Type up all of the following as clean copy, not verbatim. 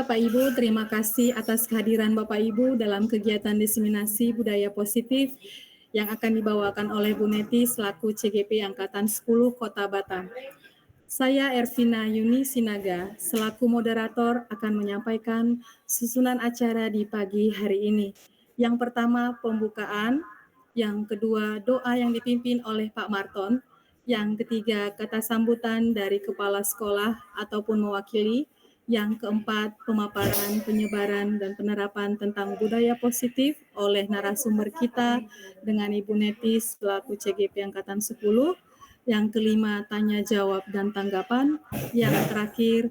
Bapak Ibu, terima kasih atas kehadiran Bapak Ibu dalam kegiatan diseminasi budaya positif yang akan dibawakan oleh Bu Neti selaku CGP Angkatan 10 Kota Batam. Saya Ervina Yuni Sinaga, selaku moderator akan menyampaikan susunan acara di pagi hari ini. Yang pertama, pembukaan. Yang kedua, doa yang dipimpin oleh Pak Marton. Yang ketiga, kata sambutan dari kepala sekolah ataupun mewakili. Yang keempat, pemaparan, penyebaran, dan penerapan tentang budaya positif oleh narasumber kita dengan Ibu Neti selaku CGP Angkatan 10. Yang kelima, tanya jawab dan tanggapan. Yang terakhir,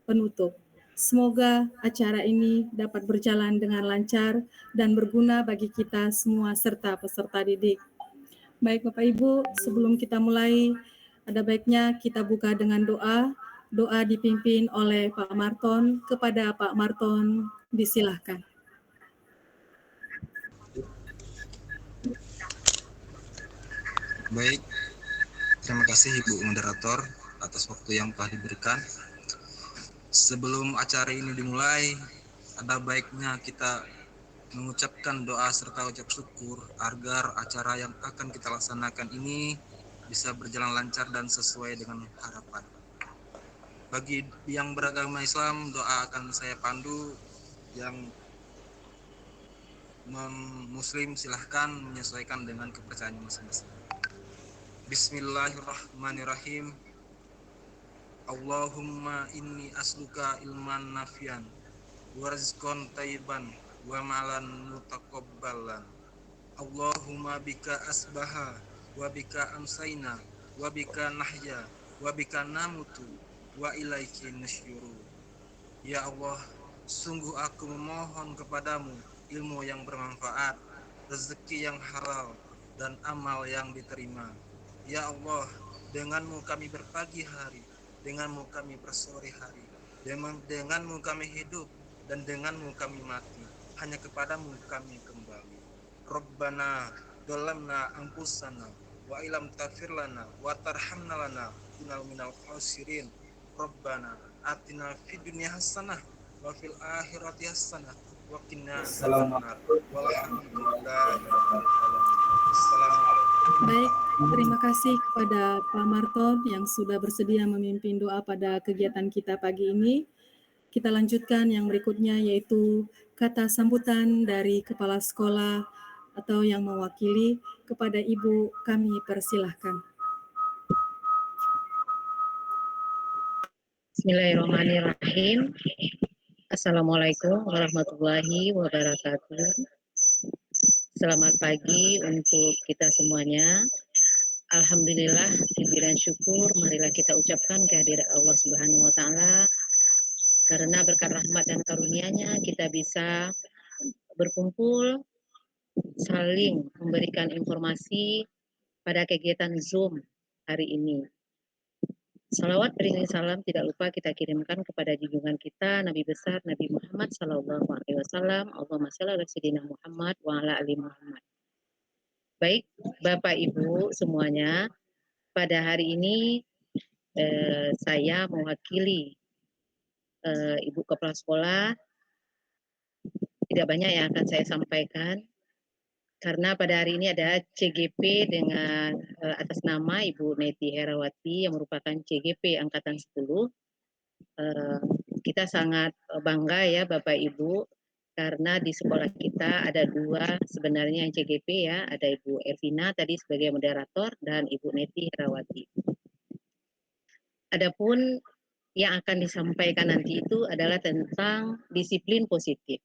penutup. Semoga acara ini dapat berjalan dengan lancar dan berguna bagi kita semua serta peserta didik. Baik Bapak Ibu, sebelum kita mulai, ada baiknya kita buka dengan doa. Doa dipimpin oleh Pak Marton. Kepada Pak Marton, disilahkan. Baik, terima kasih Ibu Moderator atas waktu yang telah diberikan. Sebelum acara ini dimulai, ada baiknya kita mengucapkan doa serta ucap syukur agar acara yang akan kita laksanakan ini bisa berjalan lancar dan sesuai dengan harapan. Bagi yang beragama Islam, doa akan saya pandu. Yang non-muslim silahkan menyesuaikan dengan kepercayaannya masing-masing. Bismillahirrahmanirrahim. Allahumma inni asluka ilman nafian wa rizqan thayyiban wa malan mutaqabbalan. Allahumma bika asbaha wa bika amsayna wa bika nahya wa bika namutu wa ilaiki nusyuru. Ya Allah, sungguh aku memohon kepadamu ilmu yang bermanfaat, rezeki yang halal, dan amal yang diterima. Ya Allah, denganmu kami berpagi hari, denganmu kami bersore hari, denganmu kami hidup, dan denganmu kami mati. Hanya kepadamu kami kembali. Rabbana dolamna ampusana wa ilam tafir lana wa tarhamna lana kunal minal khasirin. Rabbana atina fid dunya hasanah wa fil akhirati hasanah wa qina adzabannar. Walhamdulillahi rabbil alamin. Assalamualaikum. Baik, terima kasih kepada Pak Marton yang sudah bersedia memimpin doa pada kegiatan kita pagi ini. Kita lanjutkan yang berikutnya yaitu kata sambutan dari kepala sekolah atau yang mewakili. Kepada Ibu kami persilahkan. Bismillahirrahmanirrahim. Assalamualaikum warahmatullahi wabarakatuh. Selamat pagi untuk kita semuanya. Alhamdulillah, puji dan syukur marilah kita ucapkan kehadiran Allah Subhanahu wa taala. Karena berkat rahmat dan karunia-Nya kita bisa berkumpul saling memberikan informasi pada kegiatan Zoom hari ini. Salawat beriring salam tidak lupa kita kirimkan kepada junjungan kita Nabi besar Nabi Muhammad sallallahu alaihi wasallam. Allahumma shalli ala sayyidina Muhammad wa ala ali Muhammad. Baik, Bapak Ibu semuanya, pada hari ini saya mewakili Ibu Kepala Sekolah. Tidak banyak yang akan saya sampaikan karena pada hari ini ada CGP dengan atas nama Ibu Neti Herawati yang merupakan CGP Angkatan 10. Kita sangat bangga ya Bapak Ibu karena di sekolah kita ada dua sebenarnya yang CGP ya, ada Ibu Ervina tadi sebagai moderator dan Ibu Neti Herawati. Adapun yang akan disampaikan nanti itu adalah tentang disiplin positif.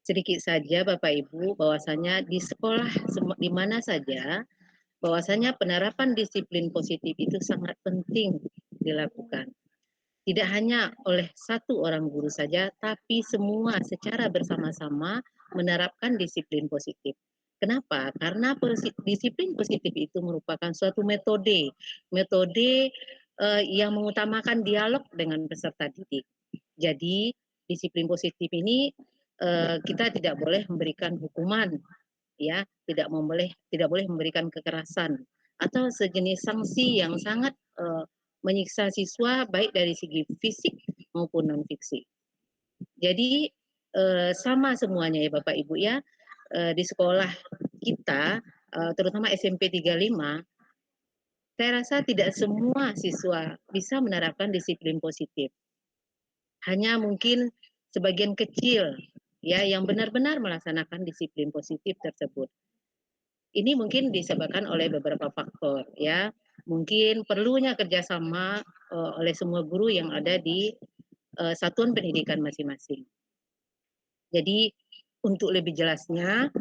Sedikit saja Bapak Ibu bahwasanya di sekolah di mana saja bahwasanya penerapan disiplin positif itu sangat penting dilakukan. Tidak hanya oleh satu orang guru saja, tapi semua secara bersama-sama menerapkan disiplin positif. Kenapa? Karena disiplin positif itu merupakan suatu metode yang mengutamakan dialog dengan peserta didik. Jadi disiplin positif ini kita tidak boleh memberikan hukuman, ya, tidak boleh memberikan kekerasan atau sejenis sanksi yang sangat menyiksa siswa baik dari segi fisik maupun non fisik. Jadi sama semuanya ya Bapak Ibu ya, di sekolah kita, terutama SMP 35, saya rasa tidak semua siswa bisa menerapkan disiplin positif. Hanya mungkin sebagian kecil ya yang benar-benar melaksanakan disiplin positif tersebut. Ini mungkin disebabkan oleh beberapa faktor ya. Mungkin perlunya kerjasama oleh semua guru yang ada di satuan pendidikan masing-masing. Jadi untuk lebih jelasnya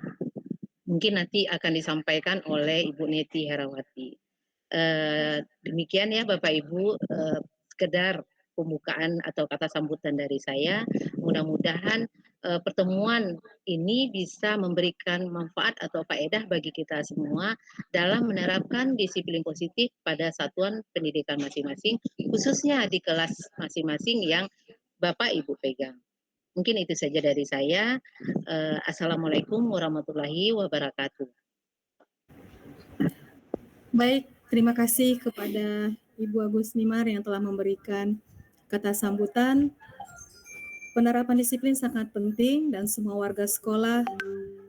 mungkin nanti akan disampaikan oleh Ibu Neti Herawati. Demikian ya Bapak Ibu, sekedar pembukaan atau kata sambutan dari saya. Mudah-mudahan pertemuan ini bisa memberikan manfaat atau faedah bagi kita semua dalam menerapkan disiplin positif pada satuan pendidikan masing-masing, khususnya di kelas masing-masing yang Bapak Ibu pegang. Mungkin itu saja dari saya. Assalamualaikum warahmatullahi wabarakatuh. Baik, terima kasih kepada Ibu Agus Nimar yang telah memberikan kata sambutan. Penerapan disiplin sangat penting dan semua warga sekolah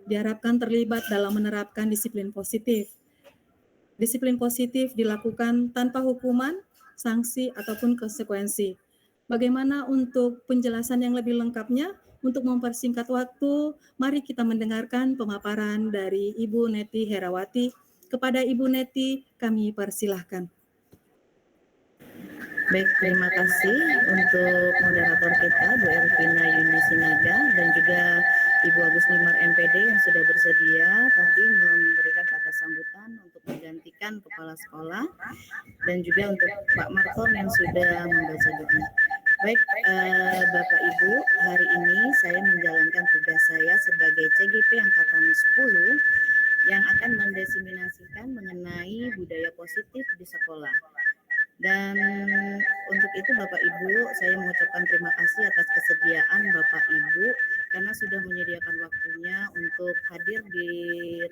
diharapkan terlibat dalam menerapkan disiplin positif. Disiplin positif dilakukan tanpa hukuman, sanksi, ataupun konsekuensi. Bagaimana untuk penjelasan yang lebih lengkapnya? Untuk mempersingkat waktu, mari kita mendengarkan pemaparan dari Ibu Neti Herawati. Kepada Ibu Neti, kami persilahkan. Baik, terima kasih untuk moderator kita, Bu Elvina Yuni Sinaga, dan juga Ibu Agus Nimar MPD yang sudah bersedia tadi memberikan kata sambutan untuk menggantikan kepala sekolah, dan juga untuk Pak Marton yang sudah membaca doa. Baik, Bapak Ibu, hari ini saya menjalankan tugas saya sebagai CGP Angkatan 10 yang akan mendiseminasikan mengenai budaya positif di sekolah. Dan untuk itu Bapak Ibu, saya mengucapkan terima kasih atas kesediaan Bapak Ibu karena sudah menyediakan waktunya untuk hadir di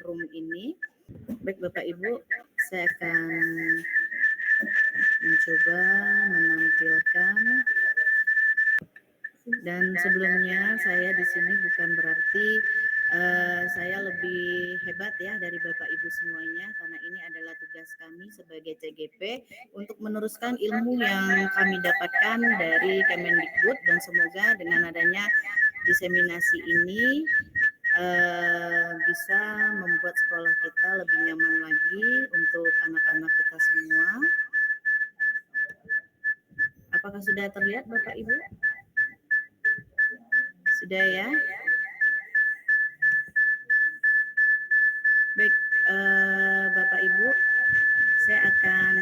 room ini. Baik Bapak Ibu, saya akan mencoba menampilkan. Dan sebelumnya saya di sini bukan berarti saya lebih hebat ya dari Bapak Ibu semuanya, karena ini adalah tugas kami sebagai CGP untuk meneruskan ilmu yang kami dapatkan dari Kemendikbud, dan semoga dengan adanya diseminasi ini bisa membuat sekolah kita lebih nyaman lagi untuk anak-anak kita semua. Apakah sudah terlihat Bapak Ibu? Sudah ya? Baik, Bapak Ibu, saya akan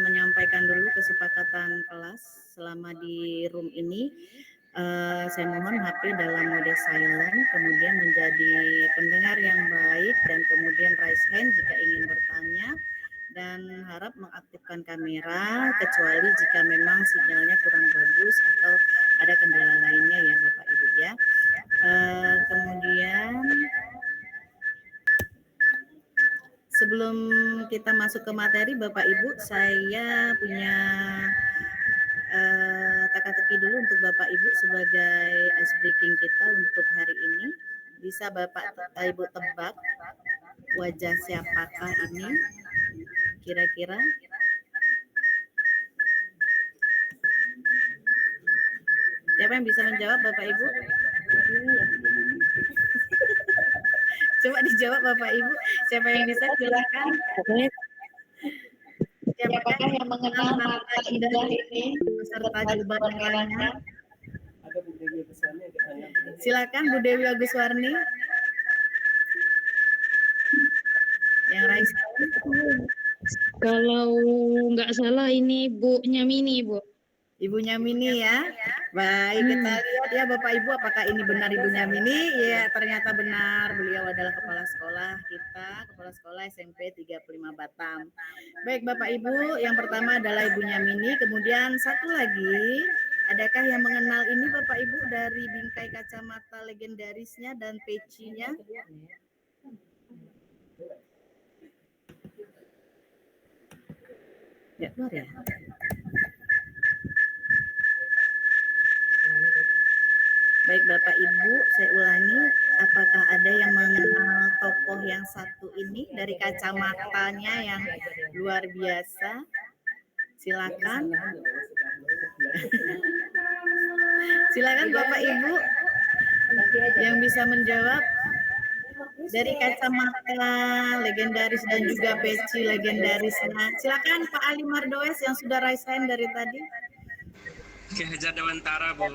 menyampaikan dulu kesepakatan kelas selama di room ini. Saya mohon HP dalam mode silent, kemudian menjadi pendengar yang baik, dan kemudian raise hand jika ingin bertanya, dan harap mengaktifkan kamera kecuali jika memang sinyalnya kurang bagus atau ada kendala lainnya ya Bapak Ibu ya. Kemudian sebelum kita masuk ke materi Bapak Ibu, saya punya teka-teki dulu untuk Bapak Ibu sebagai ice breaking kita untuk hari ini. Bisa Bapak Ibu tebak wajah siapakah ini kira-kira? Siapa yang bisa menjawab Bapak Ibu? Coba dijawab Bapak Ibu. Siapa yang bisa? Silakan. Siapakah yang mengenal mata indah ini beserta jubah merahnya? Silakan Bu Dewi Agus Warni. Yang raise. Kalau nggak salah ini Bu Nyamini, Bu. Ibu Nyamini ya. Baik, kita lihat ya Bapak Ibu, apakah ini benar Ibu Nyamini? Ya, ternyata benar. Beliau adalah kepala sekolah kita, kepala sekolah SMP 35 Batam. Baik Bapak Ibu, yang pertama adalah Ibu Nyamini. Kemudian satu lagi, adakah yang mengenal ini Bapak Ibu dari bingkai kacamata legendarisnya dan pecinya? Ya, keluar ya. Baik Bapak Ibu, saya ulangi, apakah ada yang mengenal tokoh yang satu ini dari kacamatanya yang luar biasa? Silakan. Silakan Bapak Ibu yang bisa menjawab dari kacamata legendaris dan juga peci legendarisnya. Silakan Pak Ali Mardoes yang sudah raise hand dari tadi. Ki Hajar Dewantara, Bu.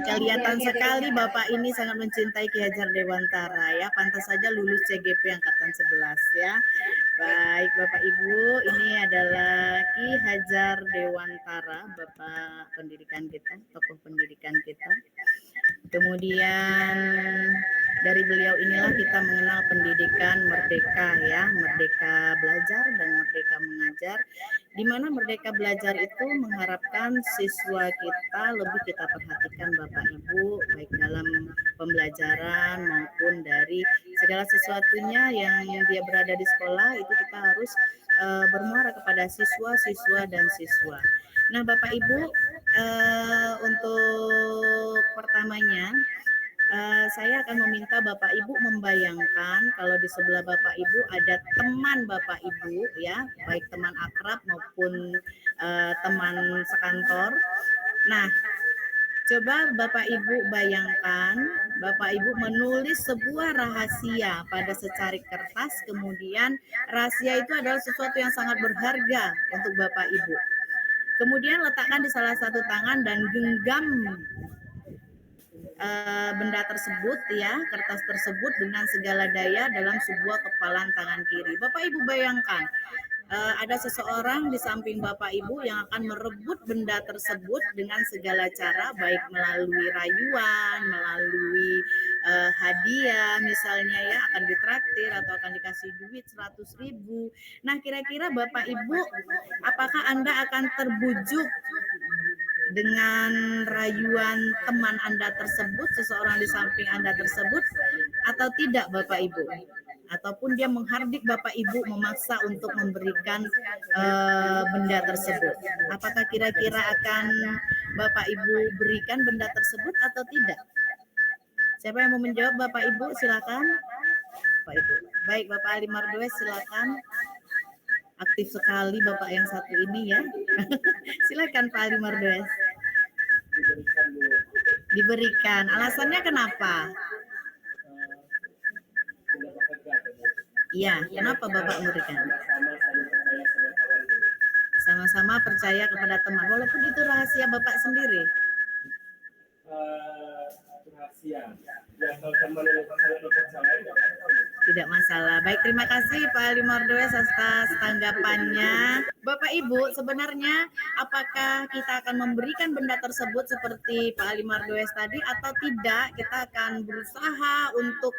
Kelihatan sekali Bapak ini sangat mencintai Ki Hajar Dewantara ya. Pantas saja lulus CGP angkatan 11 ya. Baik Bapak Ibu, ini adalah Ki Hajar Dewantara, Bapak pendidikan kita, tokoh pendidikan kita. Kemudian dari beliau inilah kita mengenal pendidikan merdeka ya, merdeka belajar dan merdeka mengajar, di mana merdeka belajar itu mengharapkan siswa kita lebih kita perhatikan Bapak Ibu, baik dalam pembelajaran maupun dari segala sesuatunya yang dia berada di sekolah, itu kita harus bermuara kepada siswa-siswa dan siswa. Nah Bapak Ibu, untuk pertamanya saya akan meminta Bapak Ibu membayangkan kalau di sebelah Bapak Ibu ada teman Bapak Ibu ya, baik teman akrab maupun teman sekantor. Nah, coba Bapak Ibu bayangkan, Bapak Ibu menulis sebuah rahasia pada secarik kertas, kemudian rahasia itu adalah sesuatu yang sangat berharga untuk Bapak Ibu. Kemudian letakkan di salah satu tangan dan genggam benda tersebut ya, kertas tersebut dengan segala daya dalam sebuah kepalan tangan kiri. Bapak Ibu bayangkan, ada seseorang di samping Bapak Ibu yang akan merebut benda tersebut dengan segala cara, baik melalui rayuan, melalui hadiah misalnya ya, akan ditraktir atau akan dikasih duit 100.000. Nah kira-kira Bapak Ibu, apakah Anda akan terbujuk dengan rayuan teman Anda tersebut, seseorang di samping Anda tersebut, atau tidak Bapak Ibu? Ataupun dia menghardik Bapak Ibu memaksa untuk memberikan benda tersebut. Apakah kira-kira akan Bapak Ibu berikan benda tersebut atau tidak? Siapa yang mau menjawab Bapak Ibu? Silakan. Bapak Ibu. Baik Bapak Ali Mardoes silakan. Aktif sekali Bapak yang satu ini ya. Silakan Pak Ali Mardoes. Diberikan. Alasannya kenapa? Iya, kenapa Bapak memberikan? Sama-sama percaya kepada teman, walaupun itu rahasia Bapak sendiri. Rahasia. Ya, kalau teman yang sangat percaya, tidak masalah. Baik, terima kasih Pak Ali Mardoes atas tanggapannya. Bapak Ibu, sebenarnya apakah kita akan memberikan benda tersebut seperti Pak Ali Mardoes tadi atau tidak? Kita akan berusaha untuk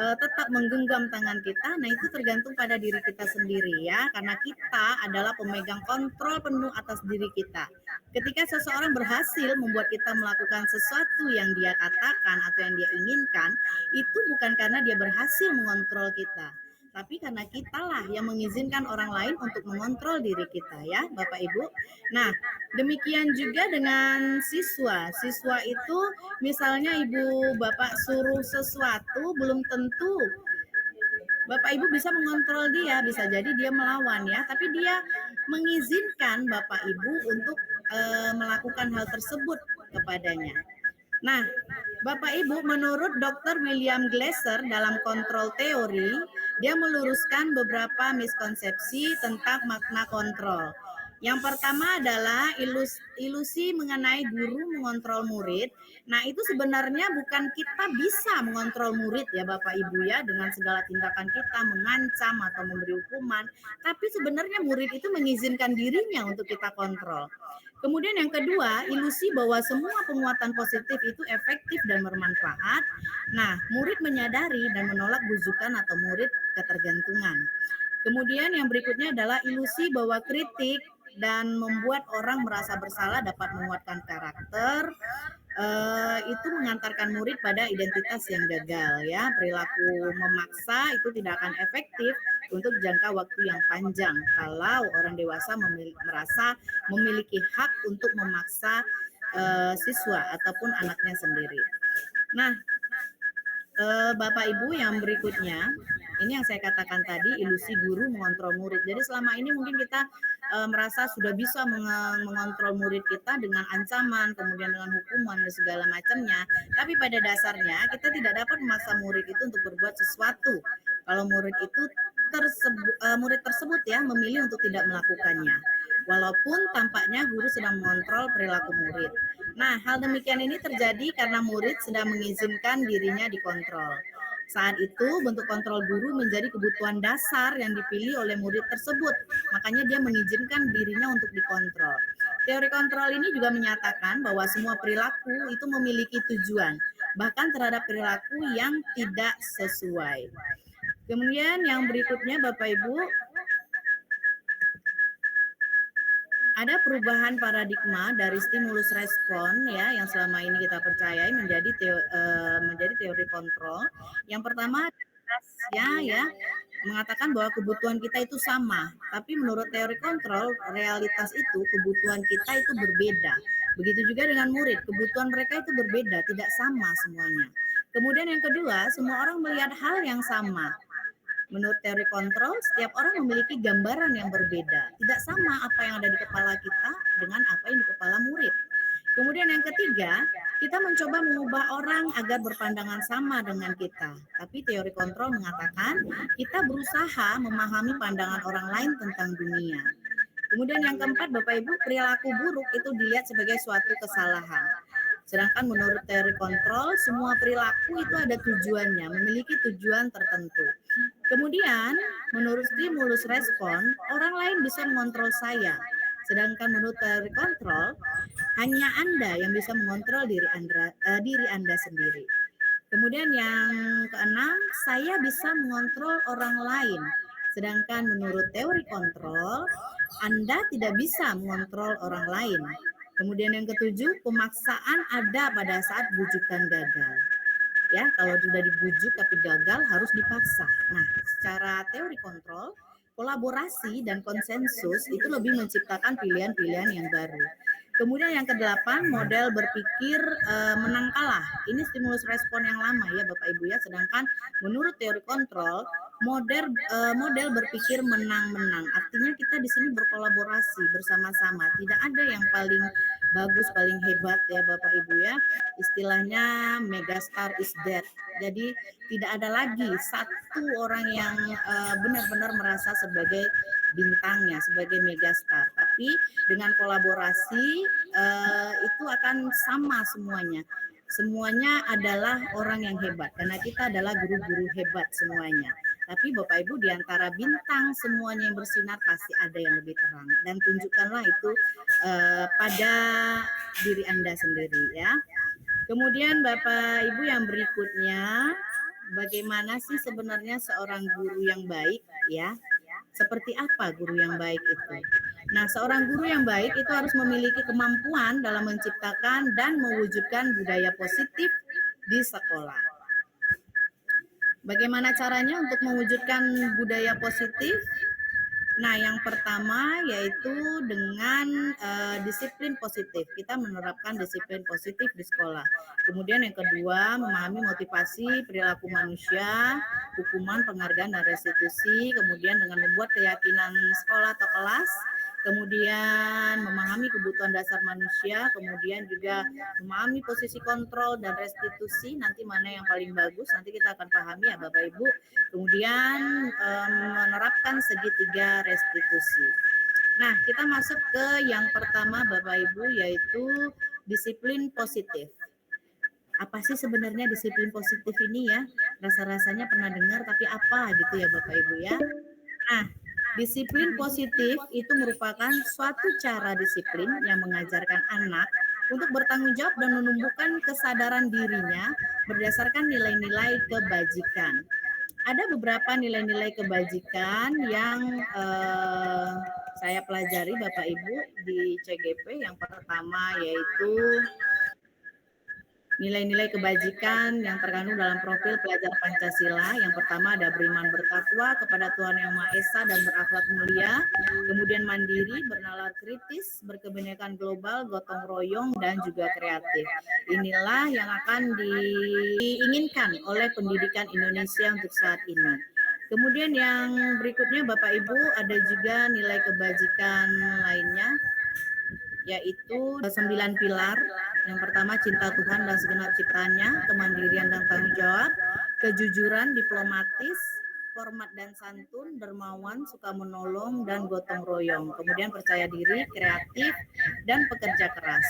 tetap menggenggam tangan kita. Nah, itu tergantung pada diri kita sendiri ya, karena kita adalah pemegang kontrol penuh atas diri kita. Ketika seseorang berhasil membuat kita melakukan sesuatu yang dia katakan atau yang dia inginkan, itu bukan karena dia berhasil mengontrol kita, tapi karena kitalah yang mengizinkan orang lain untuk mengontrol diri kita ya Bapak Ibu. Nah demikian juga dengan siswa. Siswa itu misalnya Ibu Bapak suruh sesuatu, belum tentu Bapak Ibu bisa mengontrol dia, bisa jadi dia melawan ya, tapi dia mengizinkan Bapak Ibu untuk melakukan hal tersebut kepadanya. Nah, Bapak Ibu, menurut Dr. William Glasser dalam kontrol teori, dia meluruskan beberapa miskonsepsi tentang makna kontrol. Yang pertama adalah ilusi mengenai guru mengontrol murid. Nah, itu sebenarnya bukan kita bisa mengontrol murid ya Bapak Ibu ya, dengan segala tindakan kita mengancam atau memberi hukuman, tapi sebenarnya murid itu mengizinkan dirinya untuk kita kontrol. Kemudian yang kedua, ilusi bahwa semua penguatan positif itu efektif dan bermanfaat. Nah, murid menyadari dan menolak bujukan atau murid ketergantungan. Kemudian yang berikutnya adalah ilusi bahwa kritik dan membuat orang merasa bersalah dapat menguatkan karakter. Itu mengantarkan murid pada identitas yang gagal ya. Perilaku memaksa itu tidak akan efektif untuk jangka waktu yang panjang kalau orang dewasa merasa memiliki hak untuk memaksa siswa ataupun anaknya sendiri. Nah, Bapak Ibu yang berikutnya, ini yang saya katakan tadi, ilusi guru mengontrol murid. Jadi selama ini mungkin kita merasa sudah bisa mengontrol murid kita dengan ancaman, kemudian dengan hukuman dan segala macamnya. Tapi pada dasarnya kita tidak dapat memaksa murid itu untuk berbuat sesuatu. Kalau murid tersebut ya memilih untuk tidak melakukannya. Walaupun tampaknya guru sedang mengontrol perilaku murid. Nah, hal demikian ini terjadi karena murid sedang mengizinkan dirinya dikontrol. Saat itu, bentuk kontrol guru menjadi kebutuhan dasar yang dipilih oleh murid tersebut. Makanya dia mengizinkan dirinya untuk dikontrol. Teori kontrol ini juga menyatakan bahwa semua perilaku itu memiliki tujuan, bahkan terhadap perilaku yang tidak sesuai. Kemudian yang berikutnya Bapak Ibu, ada perubahan paradigma dari stimulus respon ya yang selama ini kita percayai menjadi teori kontrol. Yang pertama ya mengatakan bahwa kebutuhan kita itu sama, tapi menurut teori kontrol realitas itu kebutuhan kita itu berbeda. Begitu juga dengan murid, kebutuhan mereka itu berbeda, tidak sama semuanya. Kemudian yang kedua, semua orang melihat hal yang sama. Menurut teori kontrol, setiap orang memiliki gambaran yang berbeda. Tidak sama apa yang ada di kepala kita dengan apa yang di kepala murid. Kemudian yang ketiga, kita mencoba mengubah orang agar berpandangan sama dengan kita. Tapi teori kontrol mengatakan kita berusaha memahami pandangan orang lain tentang dunia. Kemudian yang keempat, Bapak Ibu, perilaku buruk itu dilihat sebagai suatu kesalahan. Sedangkan menurut teori kontrol, semua perilaku itu ada tujuannya, memiliki tujuan tertentu. Kemudian, menurut stimulus respon, orang lain bisa mengontrol saya. Sedangkan menurut teori kontrol, hanya Anda yang bisa mengontrol diri Anda sendiri. Kemudian yang keenam, saya bisa mengontrol orang lain. Sedangkan menurut teori kontrol, Anda tidak bisa mengontrol orang lain. Kemudian yang ketujuh, pemaksaan ada pada saat bujukan gagal. Ya, kalau sudah dibujuk tapi gagal harus dipaksa. Nah, secara teori kontrol, kolaborasi dan konsensus itu lebih menciptakan pilihan-pilihan yang baru. Kemudian yang kedelapan, model berpikir menang kalah. Ini stimulus respon yang lama ya Bapak Ibu ya. Sedangkan menurut teori kontrol, model berpikir menang-menang. Artinya kita di sini berkolaborasi bersama-sama. Tidak ada yang paling bagus, paling hebat ya Bapak Ibu ya. Istilahnya megastar is dead. Jadi tidak ada lagi satu orang yang benar-benar merasa sebagai bintangnya, sebagai megastar. Tapi dengan kolaborasi itu akan sama semuanya. Semuanya adalah orang yang hebat karena kita adalah guru-guru hebat semuanya. Tapi Bapak Ibu, di antara bintang semuanya yang bersinar pasti ada yang lebih terang, dan tunjukkanlah itu pada diri Anda sendiri ya. Kemudian Bapak Ibu yang berikutnya, bagaimana sih sebenarnya seorang guru yang baik ya? Seperti apa guru yang baik itu? Nah, seorang guru yang baik itu harus memiliki kemampuan dalam menciptakan dan mewujudkan budaya positif di sekolah. Bagaimana caranya untuk mewujudkan budaya positif? Nah, yang pertama yaitu dengan disiplin positif. Kita menerapkan disiplin positif di sekolah. Kemudian yang kedua, memahami motivasi perilaku manusia, hukuman, penghargaan, dan restitusi. Kemudian dengan membuat keyakinan sekolah atau kelas. Kemudian memahami kebutuhan dasar manusia, kemudian juga memahami posisi kontrol dan restitusi, nanti mana yang paling bagus, nanti kita akan pahami ya Bapak Ibu. Kemudian menerapkan segitiga restitusi. Nah, kita masuk ke yang pertama Bapak Ibu, yaitu disiplin positif. Apa sih sebenarnya disiplin positif ini ya? Rasa-rasanya pernah dengar, tapi apa gitu ya Bapak Ibu ya? Nah, disiplin positif itu merupakan suatu cara disiplin yang mengajarkan anak untuk bertanggung jawab dan menumbuhkan kesadaran dirinya berdasarkan nilai-nilai kebajikan. Ada beberapa nilai-nilai kebajikan yang saya pelajari Bapak Ibu di CGP. Yang pertama yaitu nilai-nilai kebajikan yang terkandung dalam profil pelajar Pancasila. Yang pertama ada beriman bertakwa kepada Tuhan Yang Maha Esa dan berakhlak mulia, kemudian mandiri, bernalar kritis, berkebinekaan global, gotong royong, dan juga kreatif. Inilah yang akan diinginkan oleh pendidikan Indonesia untuk saat ini. Kemudian yang berikutnya Bapak Ibu ada juga nilai kebajikan lainnya, yaitu 9 pilar. Yang pertama cinta Tuhan dan segenap ciptanya, kemandirian dan tanggung jawab, kejujuran, diplomatis, hormat dan santun, dermawan, suka menolong, dan gotong royong. Kemudian percaya diri, kreatif, dan pekerja keras.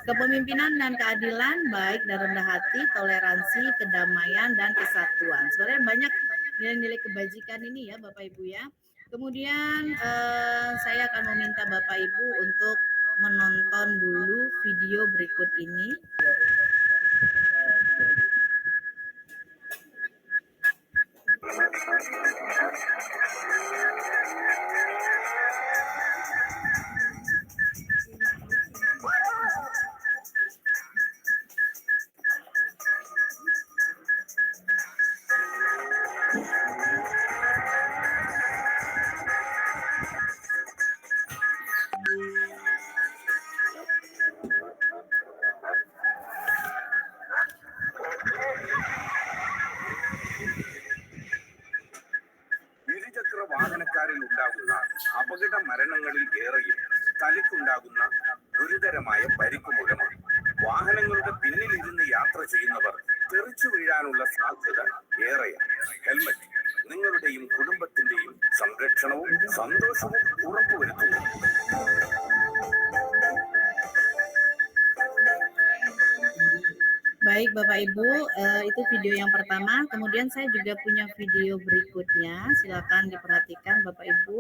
Kepemimpinan dan keadilan, baik dan rendah hati, toleransi, kedamaian, dan kesatuan. Sebenarnya banyak nilai-nilai kebajikan ini ya Bapak Ibu ya. Kemudian saya akan meminta Bapak Ibu untuk menonton dulu video berikut ini. ഇരുചക്ര വാഹനക്കാരിൽ ഉണ്ടാകുന്ന അപകട മരണങ്ങളിൽ ഏറെയും തലയ്ക്കുണ്ടാകുന്ന ഗുരുതരമായ പരിക്ക് മൂലമാണ്. വാഹനങ്ങളുടെ പിന്നിലിരുന്ന് യാത്ര ചെയ്യുന്നവർ തെറിച്ചു വീഴാനുള്ള സാധ്യത ഏറെയാണ്. ഹെൽമറ്റ് നിങ്ങളുടെയും കുടുംബത്തിന്റെയും സംരക്ഷണവും സന്തോഷവും ഉറപ്പുവരുത്തുന്നു. Baik Bapak Ibu, itu video yang pertama. Kemudian saya juga punya video berikutnya. Silakan diperhatikan Bapak Ibu.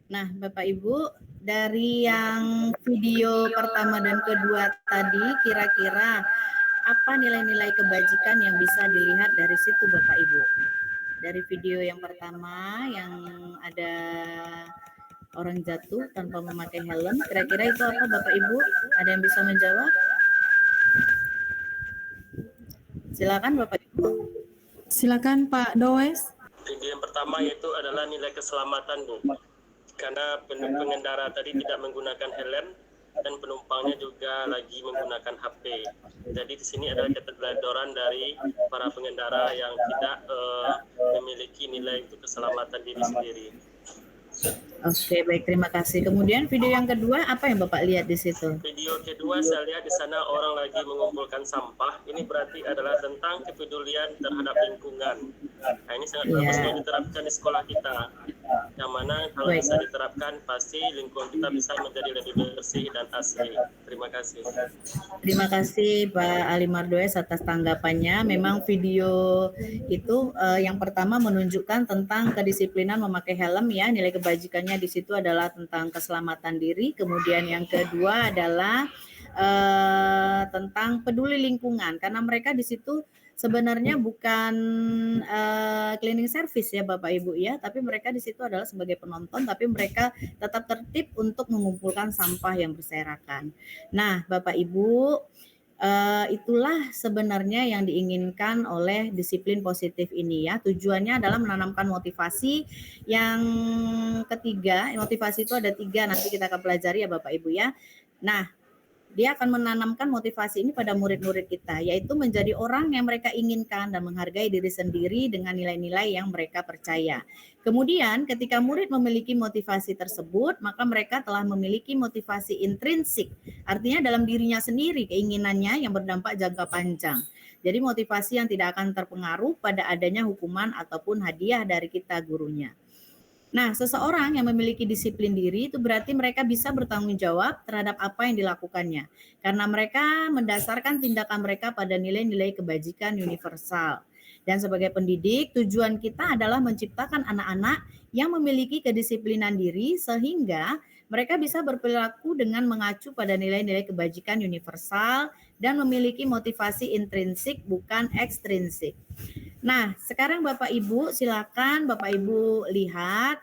Nah, Bapak Ibu, dari yang video pertama dan kedua tadi, kira-kira apa nilai-nilai kebajikan yang bisa dilihat dari situ Bapak Ibu? Dari video yang pertama yang ada orang jatuh tanpa memakai helm, kira-kira itu apa Bapak Ibu? Ada yang bisa menjawab? Silakan Bapak Ibu. Silakan Pak Does. Video yang pertama yaitu adalah nilai keselamatan, Bu. Karena pengendara tadi tidak menggunakan helm dan penumpangnya juga lagi menggunakan HP. Jadi di sini adalah keteledoran dari para pengendara yang tidak memiliki nilai untuk keselamatan diri sendiri. Oke, baik, terima kasih. Kemudian video yang kedua, apa yang Bapak lihat di situ? Video kedua saya lihat di sana orang lagi mengumpulkan sampah. Ini berarti adalah tentang kepedulian terhadap lingkungan. Nah, ini sangat bagus kalau diterapkan di sekolah kita. Yang mana kalau bisa diterapkan, pasti lingkungan kita bisa menjadi lebih bersih dan asri. Terima kasih. Terima kasih Pak Ali Mardoes atas tanggapannya. Memang video itu yang pertama menunjukkan tentang kedisiplinan memakai helm ya. Nilai kebajikannya di situ adalah tentang keselamatan diri. Kemudian yang kedua adalah tentang peduli lingkungan, karena mereka di situ sebenarnya bukan cleaning service ya Bapak Ibu ya, tapi mereka di situ adalah sebagai penonton, tapi mereka tetap tertib untuk mengumpulkan sampah yang berserakan. Nah, Bapak Ibu, itulah sebenarnya yang diinginkan oleh disiplin positif ini ya. Tujuannya adalah menanamkan motivasi. Yang ketiga, motivasi itu ada 3, nanti kita akan pelajari ya Bapak Ibu ya. Nah, dia akan menanamkan motivasi ini pada murid-murid kita, yaitu menjadi orang yang mereka inginkan dan menghargai diri sendiri dengan nilai-nilai yang mereka percaya. Kemudian ketika murid memiliki motivasi tersebut, maka mereka telah memiliki motivasi intrinsik, artinya dalam dirinya sendiri keinginannya yang berdampak jangka panjang. Jadi motivasi yang tidak akan terpengaruh pada adanya hukuman ataupun hadiah dari kita gurunya. Nah, seseorang yang memiliki disiplin diri itu berarti mereka bisa bertanggung jawab terhadap apa yang dilakukannya. Karena mereka mendasarkan tindakan mereka pada nilai-nilai kebajikan universal. Dan sebagai pendidik, tujuan kita adalah menciptakan anak-anak yang memiliki kedisiplinan diri sehingga mereka bisa berperilaku dengan mengacu pada nilai-nilai kebajikan universal dan memiliki motivasi intrinsik bukan ekstrinsik. Nah, sekarang Bapak Ibu silakan Bapak Ibu lihat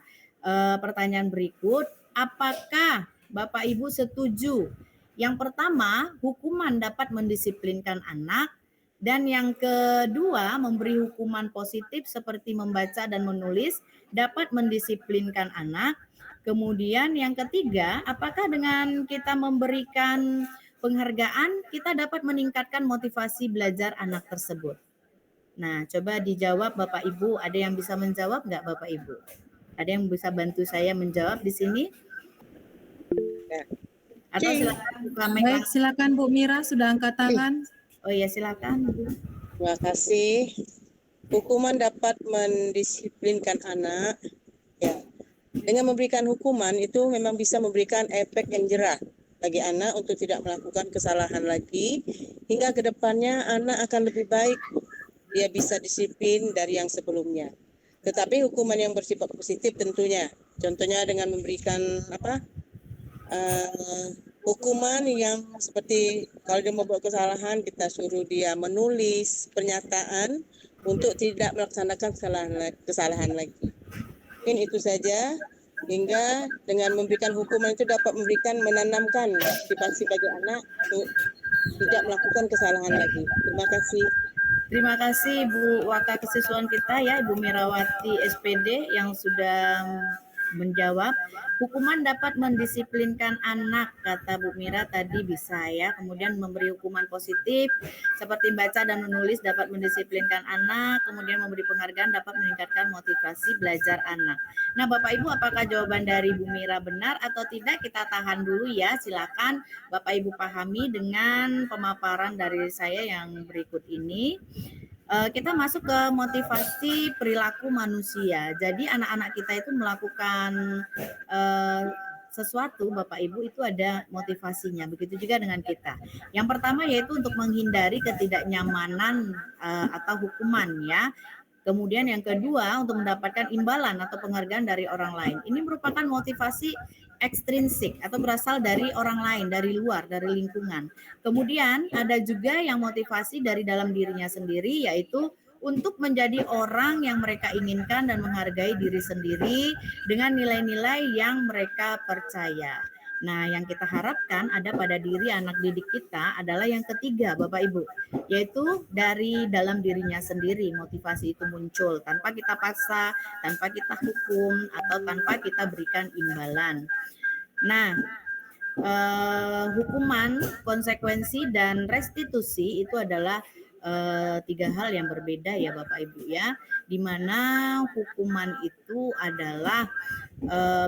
pertanyaan berikut. Apakah Bapak Ibu setuju? Yang pertama, hukuman dapat mendisiplinkan anak. Dan yang kedua, memberi hukuman positif seperti membaca dan menulis dapat mendisiplinkan anak. Kemudian yang ketiga, apakah dengan kita memberikan penghargaan, kita dapat meningkatkan motivasi belajar anak tersebut? Nah, coba dijawab Bapak Ibu. Ada yang bisa menjawab nggak Bapak Ibu? Ada yang bisa bantu saya menjawab di sini? Atau silakan buka mic. Baik, silakan Bu Mira sudah angkat tangan. Oh iya, silakan Bu. Terima kasih. Hukuman dapat mendisiplinkan anak. Ya. Dengan memberikan hukuman itu memang bisa memberikan efek yang jerah bagi anak untuk tidak melakukan kesalahan lagi, hingga kedepannya anak akan lebih baik. Dia bisa disiplin dari yang sebelumnya. Tetapi hukuman yang bersifat positif tentunya, contohnya dengan memberikan hukuman yang seperti kalau dia membuat kesalahan, kita suruh dia menulis pernyataan untuk tidak melaksanakan kesalahan lagi. Mungkin itu saja, hingga dengan memberikan hukuman itu dapat menanamkan motivasi bagi anak untuk tidak melakukan kesalahan lagi. Terima kasih. Terima kasih Bu Waka Kesiswaan kita ya, Ibu Mirawati SPD yang sudah menjawab. Hukuman dapat mendisiplinkan anak, kata Bu Mira tadi bisa ya. Kemudian memberi hukuman positif seperti baca dan menulis dapat mendisiplinkan anak. Kemudian memberi penghargaan dapat meningkatkan motivasi belajar anak. Nah Bapak Ibu, apakah jawaban dari Bu Mira benar atau tidak? Kita tahan dulu ya, silakan Bapak Ibu pahami dengan pemaparan dari saya yang berikut ini. Kita masuk ke motivasi perilaku manusia. Jadi anak-anak kita itu melakukan sesuatu, Bapak Ibu, itu ada motivasinya. Begitu juga dengan kita. Yang pertama yaitu untuk menghindari ketidaknyamanan atau hukuman ya. Kemudian yang kedua untuk mendapatkan imbalan atau penghargaan dari orang lain. Ini merupakan motivasi ekstrinsik atau berasal dari orang lain, dari luar, dari lingkungan. Kemudian ada juga yang motivasi dari dalam dirinya sendiri, yaitu untuk menjadi orang yang mereka inginkan dan menghargai diri sendiri dengan nilai-nilai yang mereka percaya. Nah, yang kita harapkan ada pada diri anak didik kita adalah yang ketiga, Bapak Ibu, yaitu dari dalam dirinya sendiri motivasi itu muncul tanpa kita paksa, tanpa kita hukum, atau tanpa kita berikan imbalan. Nah, hukuman, konsekuensi, dan restitusi itu adalah tiga hal yang berbeda ya Bapak Ibu ya, di mana hukuman itu adalah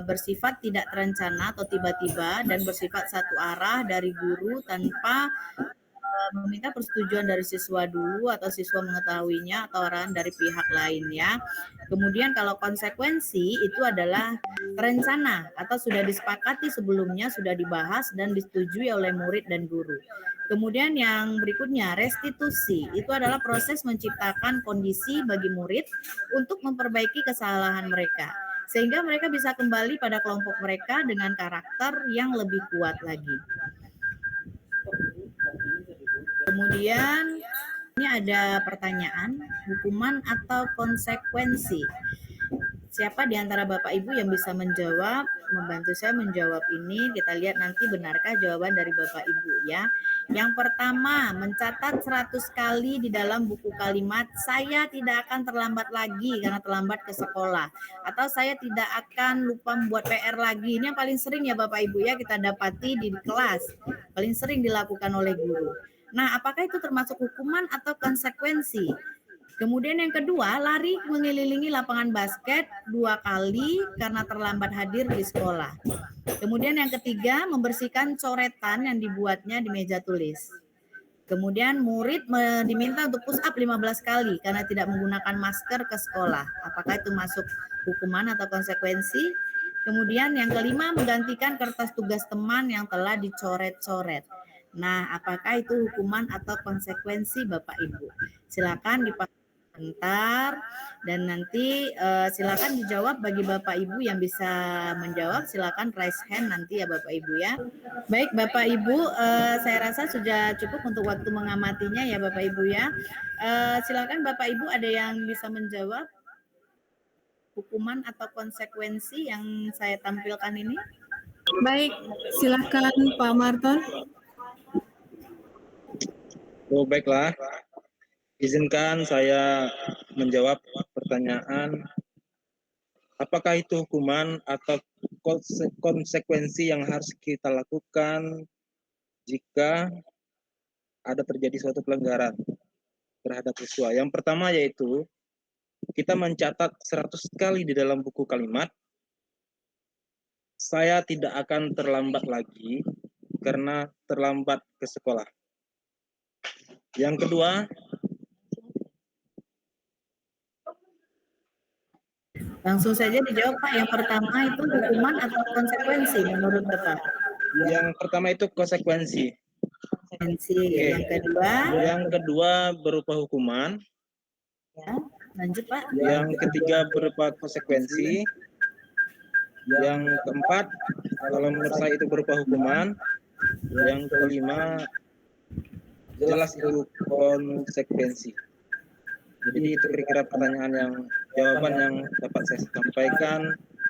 bersifat tidak terencana atau tiba-tiba dan bersifat satu arah dari guru tanpa meminta persetujuan dari siswa dulu atau siswa mengetahuinya atau arahan dari pihak lain ya. Kemudian kalau konsekuensi itu adalah terencana atau sudah disepakati sebelumnya, sudah dibahas dan disetujui oleh murid dan guru. Kemudian yang berikutnya restitusi, itu adalah proses menciptakan kondisi bagi murid untuk memperbaiki kesalahan mereka sehingga mereka bisa kembali pada kelompok mereka dengan karakter yang lebih kuat lagi. Kemudian ini ada pertanyaan, hukuman atau konsekuensi? Siapa di antara Bapak Ibu yang bisa menjawab, membantu saya menjawab ini? Kita lihat nanti benarkah jawaban dari Bapak Ibu ya. Yang pertama, mencatat 100 kali di dalam buku kalimat, saya tidak akan terlambat lagi karena terlambat ke sekolah. Atau saya tidak akan lupa membuat PR lagi. Ini yang paling sering ya Bapak Ibu ya kita dapati di kelas. Paling sering dilakukan oleh guru. Nah, apakah itu termasuk hukuman atau konsekuensi? Kemudian yang kedua, lari mengelilingi lapangan basket 2 kali karena terlambat hadir di sekolah. Kemudian yang ketiga, membersihkan coretan yang dibuatnya di meja tulis. Kemudian murid diminta untuk push up 15 kali karena tidak menggunakan masker ke sekolah. Apakah itu masuk hukuman atau konsekuensi? Kemudian yang kelima, menggantikan kertas tugas teman yang telah dicoret-coret. Nah, apakah itu hukuman atau konsekuensi Bapak Ibu? Silakan dipakai sebentar dan nanti silakan dijawab bagi Bapak Ibu yang bisa menjawab, silakan raise hand nanti ya Bapak Ibu ya. Baik Bapak Ibu, saya rasa sudah cukup untuk waktu mengamatinya ya Bapak Ibu ya. Silakan Bapak Ibu ada yang bisa menjawab hukuman atau konsekuensi yang saya tampilkan ini? Baik, silakan Pak Marton. Oh, baiklah. Izinkan saya menjawab pertanyaan, apakah itu hukuman atau konsekuensi yang harus kita lakukan jika ada terjadi suatu pelanggaran terhadap siswa. Yang pertama yaitu kita mencatat 100 kali di dalam buku kalimat, saya tidak akan terlambat lagi karena terlambat ke sekolah. Yang kedua, langsung saja dijawab Pak, yang pertama itu hukuman atau konsekuensi menurut Bapak? yang pertama itu konsekuensi. Konsekuensi. Yang kedua berupa hukuman. Ya, lanjut Pak. Yang ketiga berupa konsekuensi. Yang keempat, kalau menurut saya itu berupa hukuman. Yang kelima, jelas itu konsekuensi. Jadi itu kira-kira jawaban yang dapat saya sampaikan.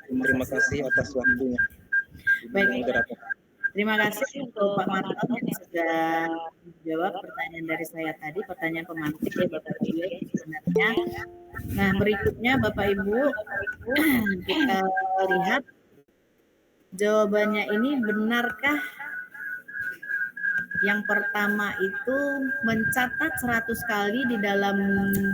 Terima kasih atas waktunya. Baik, terima kasih untuk Pak Marton yang sudah menjawab pertanyaan dari saya tadi, pertanyaan pemantik ya Bapak Ibu sebenarnya. Nah, berikutnya Bapak Ibu kita lihat jawabannya ini benarkah yang pertama itu mencatat 100 kali di dalam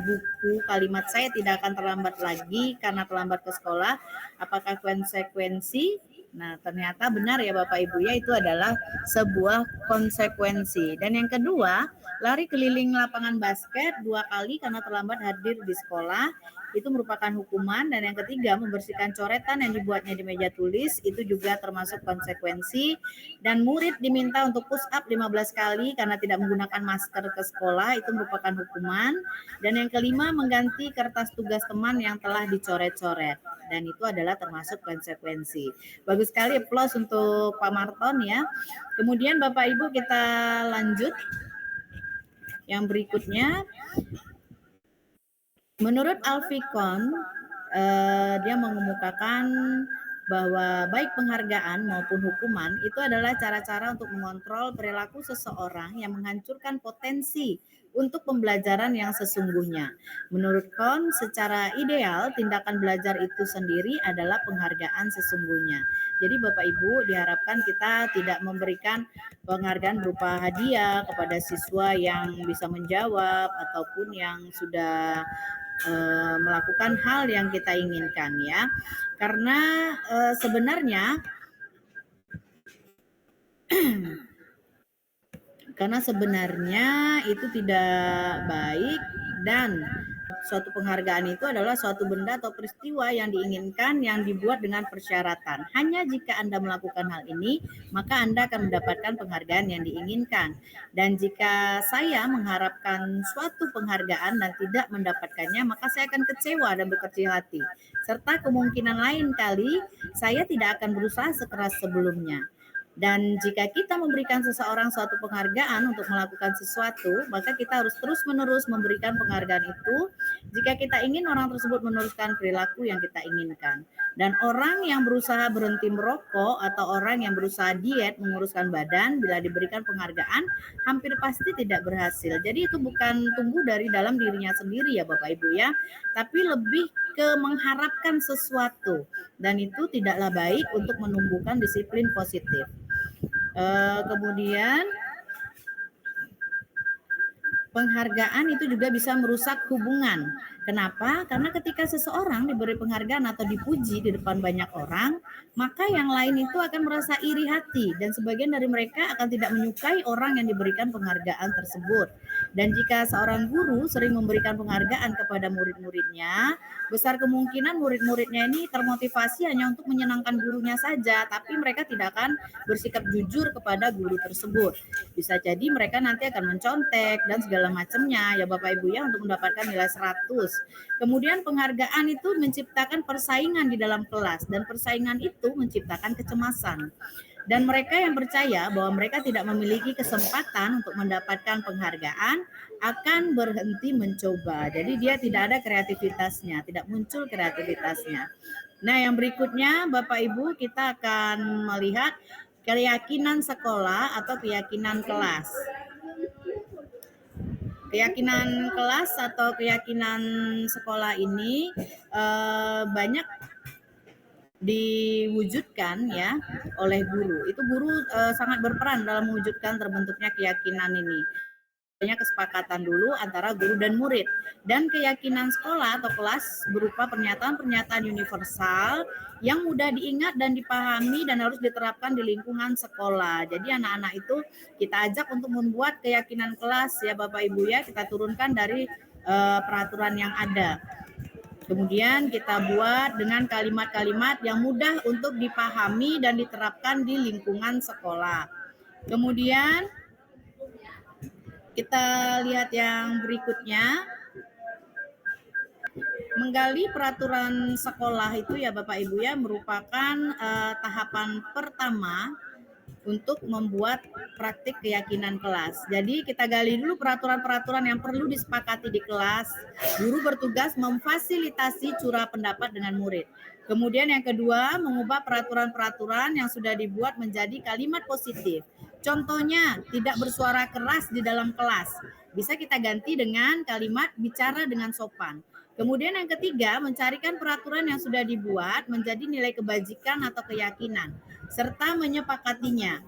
buku kalimat saya tidak akan terlambat lagi karena terlambat ke sekolah, apakah konsekuensi? Nah, ternyata benar ya Bapak Ibu ya, itu adalah sebuah konsekuensi. Dan yang kedua, lari keliling lapangan basket 2 kali karena terlambat hadir di sekolah, itu merupakan hukuman. Dan yang ketiga, membersihkan coretan yang dibuatnya di meja tulis, itu juga termasuk konsekuensi. Dan murid diminta untuk push up 15 kali karena tidak menggunakan masker ke sekolah, itu merupakan hukuman. Dan yang kelima, mengganti kertas tugas teman yang telah dicoret-coret, dan itu adalah termasuk konsekuensi. Bagus sekali, applause untuk Pak Marton ya. Kemudian Bapak Ibu kita lanjut yang berikutnya. Menurut Alfikon, dia mengemukakan bahwa baik penghargaan maupun hukuman itu adalah cara-cara untuk mengontrol perilaku seseorang yang menghancurkan potensi untuk pembelajaran yang sesungguhnya. Menurut Kon, secara ideal tindakan belajar itu sendiri adalah penghargaan sesungguhnya. Jadi Bapak Ibu diharapkan kita tidak memberikan penghargaan berupa hadiah kepada siswa yang bisa menjawab ataupun yang sudah melakukan hal yang kita inginkan ya, karena sebenarnya itu tidak baik, dan suatu penghargaan itu adalah suatu benda atau peristiwa yang diinginkan yang dibuat dengan persyaratan. Hanya jika Anda melakukan hal ini, maka Anda akan mendapatkan penghargaan yang diinginkan. Dan jika saya mengharapkan suatu penghargaan dan tidak mendapatkannya, maka saya akan kecewa dan berkecil hati. Serta kemungkinan lain kali, saya tidak akan berusaha sekeras sebelumnya. Dan jika kita memberikan seseorang suatu penghargaan untuk melakukan sesuatu, maka kita harus terus-menerus memberikan penghargaan itu jika kita ingin orang tersebut meneruskan perilaku yang kita inginkan. Dan orang yang berusaha berhenti merokok atau orang yang berusaha diet menguruskan badan, bila diberikan penghargaan hampir pasti tidak berhasil. Jadi itu bukan tumbuh dari dalam dirinya sendiri ya Bapak Ibu ya, tapi lebih ke mengharapkan sesuatu, dan itu tidaklah baik untuk menumbuhkan disiplin positif. Kemudian penghargaan itu juga bisa merusak hubungan. Kenapa? Karena ketika seseorang diberi penghargaan atau dipuji di depan banyak orang, maka yang lain itu akan merasa iri hati, dan sebagian dari mereka akan tidak menyukai orang yang diberikan penghargaan tersebut. Dan jika seorang guru sering memberikan penghargaan kepada murid-muridnya, besar kemungkinan murid-muridnya ini termotivasi hanya untuk menyenangkan gurunya saja, tapi mereka tidak akan bersikap jujur kepada guru tersebut. Bisa jadi mereka nanti akan mencontek dan segala macamnya ya Bapak Ibu ya, untuk mendapatkan nilai 100. Kemudian penghargaan itu menciptakan persaingan di dalam kelas, dan persaingan itu menciptakan kecemasan. Dan mereka yang percaya bahwa mereka tidak memiliki kesempatan untuk mendapatkan penghargaan akan berhenti mencoba. Jadi dia tidak ada kreativitasnya, tidak muncul kreativitasnya. Nah, yang berikutnya Bapak Ibu, kita akan melihat keyakinan sekolah atau keyakinan kelas. Keyakinan kelas atau keyakinan sekolah ini banyak diwujudkan ya oleh guru. Itu guru sangat berperan dalam mewujudkan terbentuknya keyakinan ini. Banyak kesepakatan dulu antara guru dan murid. Dan keyakinan sekolah atau kelas berupa pernyataan-pernyataan universal yang mudah diingat dan dipahami dan harus diterapkan di lingkungan sekolah. Jadi anak-anak itu kita ajak untuk membuat keyakinan kelas ya Bapak Ibu ya, kita turunkan dari peraturan yang ada. Kemudian kita buat dengan kalimat-kalimat yang mudah untuk dipahami dan diterapkan di lingkungan sekolah. Kemudian kita lihat yang berikutnya. Menggali peraturan sekolah itu ya Bapak Ibu ya merupakan tahapan pertama untuk membuat praktik keyakinan kelas. Jadi kita gali dulu peraturan-peraturan yang perlu disepakati di kelas. Guru bertugas memfasilitasi curah pendapat dengan murid. Kemudian yang kedua, mengubah peraturan-peraturan yang sudah dibuat menjadi kalimat positif. Contohnya, tidak bersuara keras di dalam kelas. Bisa kita ganti dengan kalimat bicara dengan sopan. Kemudian yang ketiga, mencarikan peraturan yang sudah dibuat menjadi nilai kebajikan atau keyakinan, serta menyepakatinya.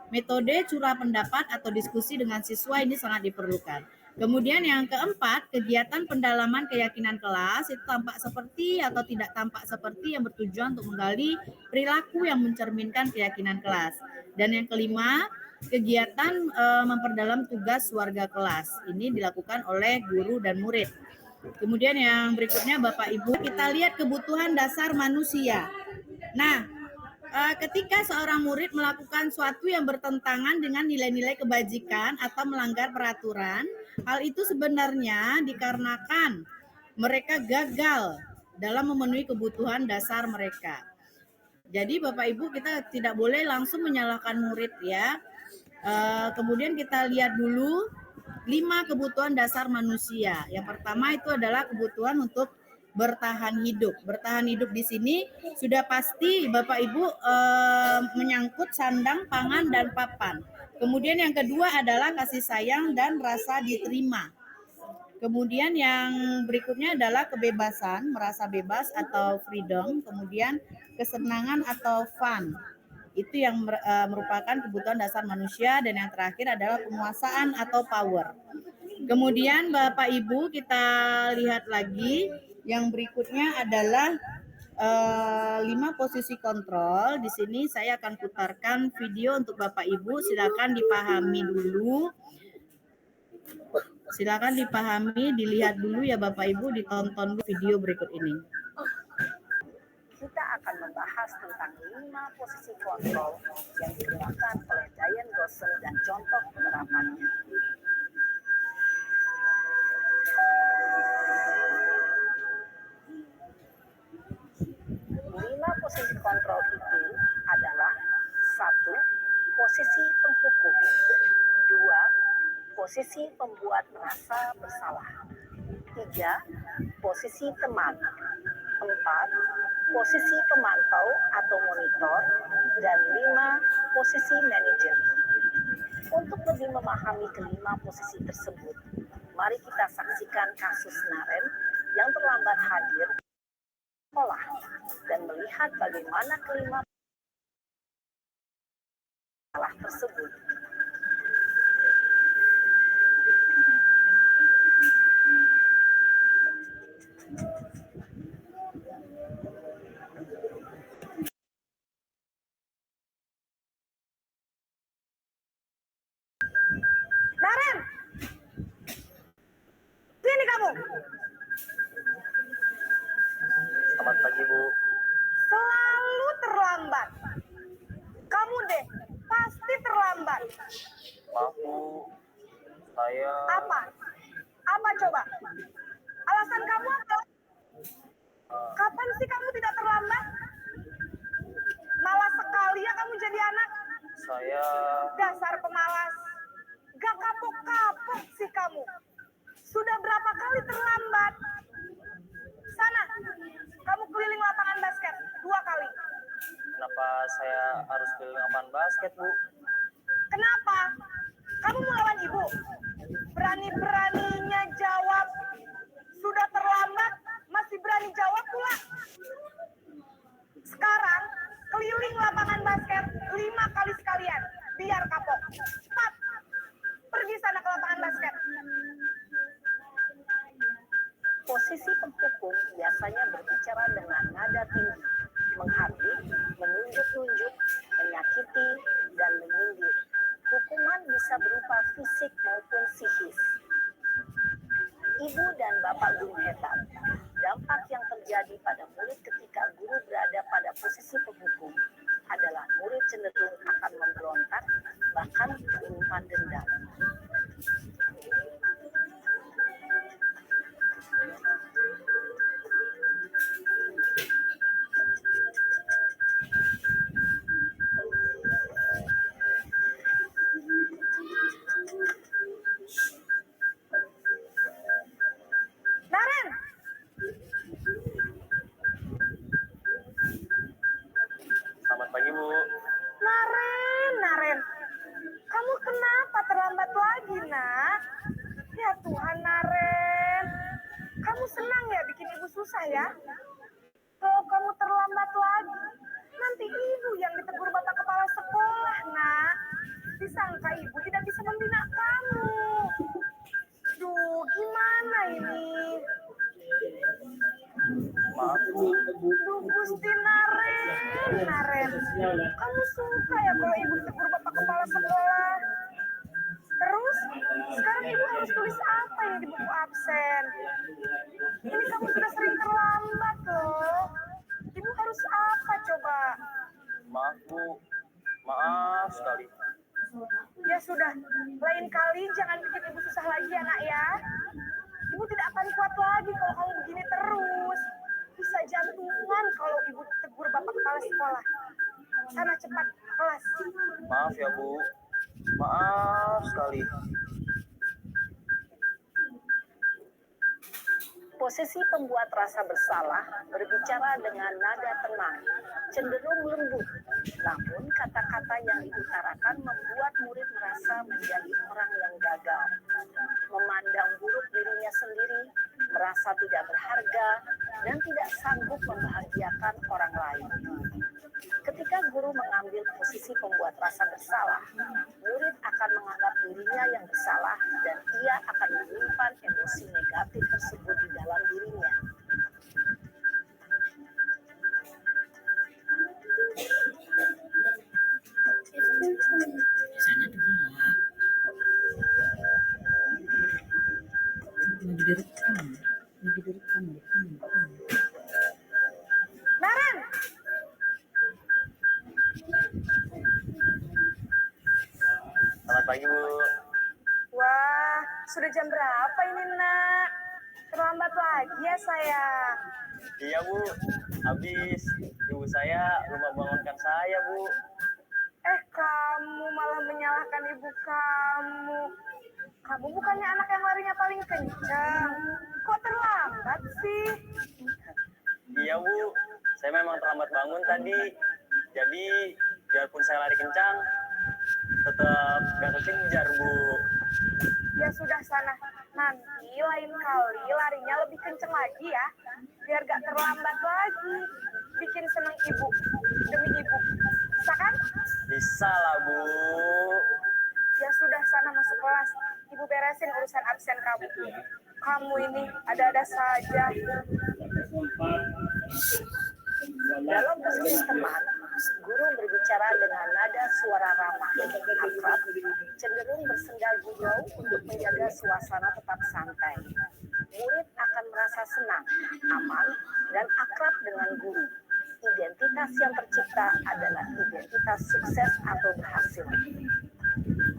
Metode curah pendapat atau diskusi dengan siswa ini sangat diperlukan. Kemudian yang keempat, kegiatan pendalaman keyakinan kelas itu tampak seperti atau tidak tampak seperti yang bertujuan untuk menggali perilaku yang mencerminkan keyakinan kelas. Dan yang kelima, kegiatan memperdalam tugas warga kelas. Ini dilakukan oleh guru dan murid. Kemudian yang berikutnya Bapak Ibu, kita lihat kebutuhan dasar manusia. Nah, ketika seorang murid melakukan sesuatu yang bertentangan dengan nilai-nilai kebajikan atau melanggar peraturan, hal itu sebenarnya dikarenakan mereka gagal dalam memenuhi kebutuhan dasar mereka. Jadi Bapak Ibu, kita tidak boleh langsung menyalahkan murid ya. Kemudian kita lihat dulu 5 kebutuhan dasar manusia. Yang pertama itu adalah kebutuhan untuk bertahan hidup. Bertahan hidup di sini sudah pasti Bapak Ibu menyangkut sandang, pangan, dan papan. Kemudian yang kedua adalah kasih sayang dan rasa diterima. Kemudian yang berikutnya adalah kebebasan, merasa bebas atau freedom. Kemudian kesenangan atau fun. Itu yang merupakan kebutuhan dasar manusia. Dan yang terakhir adalah penguasaan atau power. Kemudian Bapak Ibu kita lihat lagi yang berikutnya adalah 5 posisi kontrol. Di sini saya akan putarkan video untuk Bapak Ibu, silakan dipahami dulu. Silakan dipahami, dilihat dulu ya Bapak Ibu, ditonton dulu video berikut ini. Kita akan membahas tentang 5 posisi kontrol yang digunakan oleh Diane Gosel dan contoh penerapannya. 5 posisi kontrol itu adalah 1. Posisi penghukum, 2. Posisi pembuat merasa bersalah, 3. Posisi teman, 4. posisi pemantau atau monitor, dan 5 posisi manajer. Untuk lebih memahami kelima posisi tersebut, mari kita saksikan kasus Naren yang terlambat hadir di sekolah dan melihat bagaimana kelima masalah tersebut. Naren, sini kamu. Selamat pagi, Bu. Selalu terlambat. Kamu deh, pasti terlambat. Maaf, Bu. Saya... Apa? Apa coba? Alasan kamu apa? Kapan sih kamu tidak terlambat? Malas sekali ya kamu jadi anak. Saya... Dasar pemalas. Gak kapok-kapok sih kamu. Sudah berapa kali terlambat? Sana, kamu keliling lapangan basket 2 kali. Kenapa saya harus keliling lapangan basket, Bu? Kenapa? Kamu mau lawan ibu? Berani-beraninya jawab. Sudah terlambat, masih berani jawab pula. Sekarang, keliling lapangan basket 5 kali sekalian. Biar kapok. Cepat. Pergi sana ke lapangan basket. Posisi penghukum biasanya berbicara dengan nada tinggi, menghardik, menunjuk-nunjuk, menyakiti, dan menyindir. Hukuman bisa berupa fisik maupun psikis. Ibu dan bapak guru hebat. Dampak yang terjadi pada murid ketika guru berada pada posisi penghukum adalah murid cenderung akan memberontak, bahkan menyimpan dendam. Naren! Selamat pagi, Bu. Naren. Kamu kenapa terlambat lagi, nak? Ya Tuhan, Naren. Kamu senang ya bikin ibu susah ya? Kalau kamu terlambat lagi, nanti ibu yang ditegur bapak kepala sekolah, nak. Disangka ibu tidak bisa membina kamu. Duh, gimana ini? Maaf, Bu. Duh, Gusti Naren. Kamu suka ya kalau ibu ditegur bapak kepala sekolah? Terus, sekarang ibu harus tulis apa ini di buku absen? Ini kamu sudah sering terlambat loh. Ibu harus apa coba? Maaf, Bu. Maaf sekali. Ya sudah, lain kali jangan bikin ibu susah lagi ya, nak ya. Ibu tidak akan kuat lagi kalau kamu begini terus. Bisa jantungan kalau ibu tegur bapak kepala sekolah. Sana cepat kelas. Maaf ya, Bu. Maaf sekali. Posisi pembuat rasa bersalah berbicara dengan nada tenang, cenderung lembut. Namun kata-kata yang diutarakan membuat murid merasa menjadi orang yang gagal, memandang buruk dirinya sendiri, merasa tidak berharga, dan tidak sanggup membahagiakan orang lain. Ketika guru mengambil posisi pembuat rasa bersalah, murid akan menganggap dirinya yang bersalah dan ia akan menyimpan emosi negatif tersebut di dalam dirinya. Sana dulu lah. Lagi direkam. Naren! Selamat pagi, Bu. Wah, sudah jam berapa ini, nak? Terlambat lagi ya saya. Iya, Bu. Habis ibu saya lupa bangunkan saya, Bu. Kamu malah menyalahkan ibu kamu. Kamu bukannya anak yang larinya paling kencang. Kok terlambat sih? Iya, Bu. saya memang terlambat bangun tadi. Jadi biarpun saya lari kencang, tetap gak kekejar, Bu. Ya sudah sana, nanti lain kali larinya lebih kenceng lagi ya, biar gak terlambat lagi. Bikin seneng ibu, demi ibu. Bisa kan? Bisa lah, Bu. Ya sudah sana masuk kelas, ibu beresin urusan absen kamu. Kamu ini ada-ada saja. Dalam posisi teman, guru berbicara dengan nada suara ramah, akrab, cenderung bersenda gurau untuk menjaga suasana tetap santai. Murid akan merasa senang, aman, dan akrab dengan guru. Identitas yang tercipta adalah identitas sukses atau berhasil.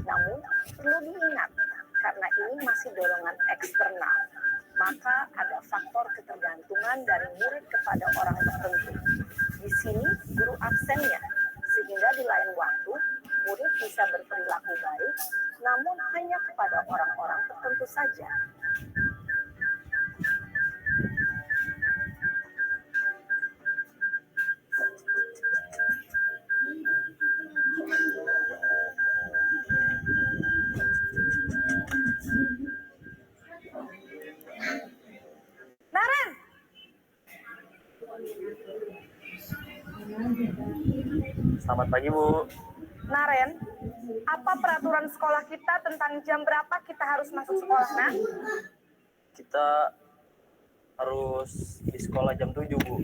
Namun, perlu diingat, karena ini masih dorongan eksternal, maka ada faktor ketergantungan dari murid kepada orang tertentu. Di sini guru absennya, sehingga di lain waktu murid bisa berperilaku baik, namun hanya kepada orang-orang tertentu saja. Naren! Selamat pagi, Bu. Naren, apa peraturan sekolah kita tentang jam berapa kita harus masuk sekolah, Nak? Kita harus di sekolah jam 7, Bu.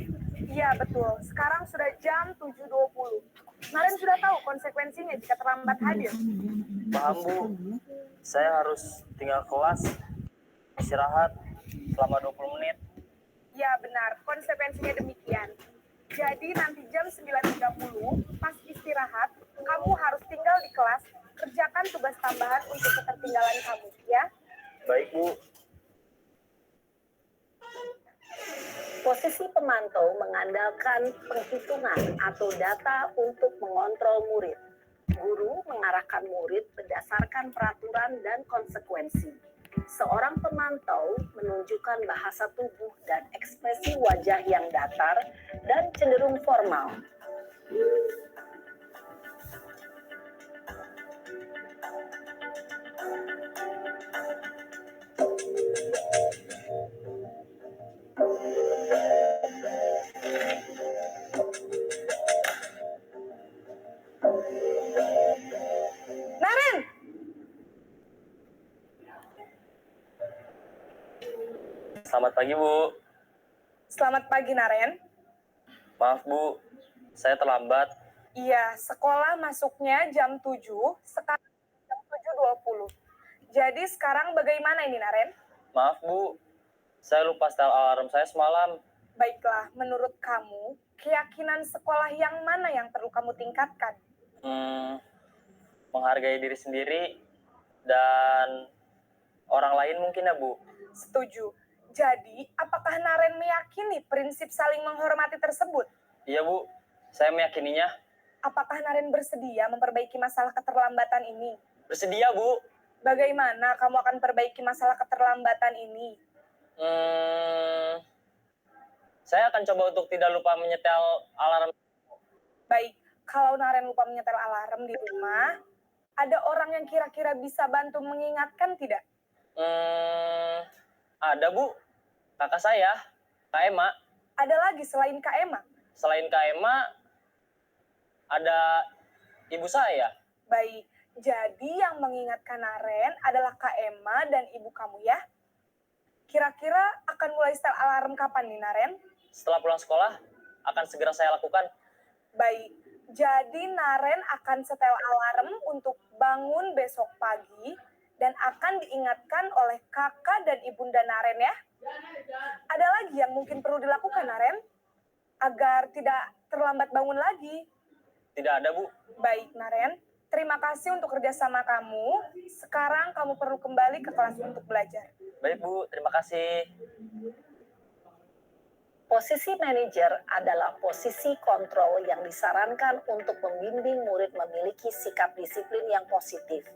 Iya, betul. Sekarang sudah jam 7.20. Naren sudah tahu konsekuensinya jika terlambat hadir. Paham, Bu. Saya harus tinggal kelas, istirahat selama 20 menit. Ya, benar. Konsekuensinya demikian. Jadi nanti jam 9.30, pas istirahat, kamu harus tinggal di kelas, kerjakan tugas tambahan untuk ketertinggalan kamu, ya? Baik, Bu. Posisi pemantau mengandalkan penghitungan atau data untuk mengontrol murid. Guru mengarahkan murid berdasarkan peraturan dan konsekuensi. Seorang pemantau menunjukkan bahasa tubuh dan ekspresi wajah yang datar dan cenderung formal. Naren! Selamat pagi, Bu. Selamat pagi, Naren. Maaf, Bu. Saya terlambat. Iya, sekolah masuknya jam 7, sekarang jam 7.20. Jadi sekarang bagaimana ini, Naren? Maaf, Bu. Saya lupa setel alarm saya semalam. Baiklah, menurut kamu, keyakinan sekolah yang mana yang perlu kamu tingkatkan? Menghargai diri sendiri dan orang lain mungkin ya, Bu. Setuju. Jadi, apakah Naren meyakini prinsip saling menghormati tersebut? Iya, Bu. Saya meyakininya. Apakah Naren bersedia memperbaiki masalah keterlambatan ini? Bersedia, Bu. Bagaimana kamu akan perbaiki masalah keterlambatan ini? Saya akan coba untuk tidak lupa menyetel alarm. Baik, kalau Naren lupa menyetel alarm di rumah, ada orang yang kira-kira bisa bantu mengingatkan tidak? Ada, Bu. Kakak saya, Kak Emma. Ada lagi selain Kak Emma? Selain Kak Emma, ada ibu saya. Baik, jadi yang mengingatkan Naren adalah Kak Emma dan ibu kamu ya? Kira-kira akan mulai setel alarm kapan nih, Naren? Setelah pulang sekolah, akan segera saya lakukan. Baik, jadi Naren akan setel alarm untuk bangun besok pagi dan akan diingatkan oleh kakak dan ibunda Naren ya. Ada lagi yang mungkin perlu dilakukan, Naren? Agar tidak terlambat bangun lagi. Tidak ada, Bu. Baik, Naren. Terima kasih untuk kerjasama kamu. Sekarang kamu perlu kembali ke kelas untuk belajar. Baik, Bu. Terima kasih. Posisi manajer adalah posisi kontrol yang disarankan untuk membimbing murid memiliki sikap disiplin yang positif,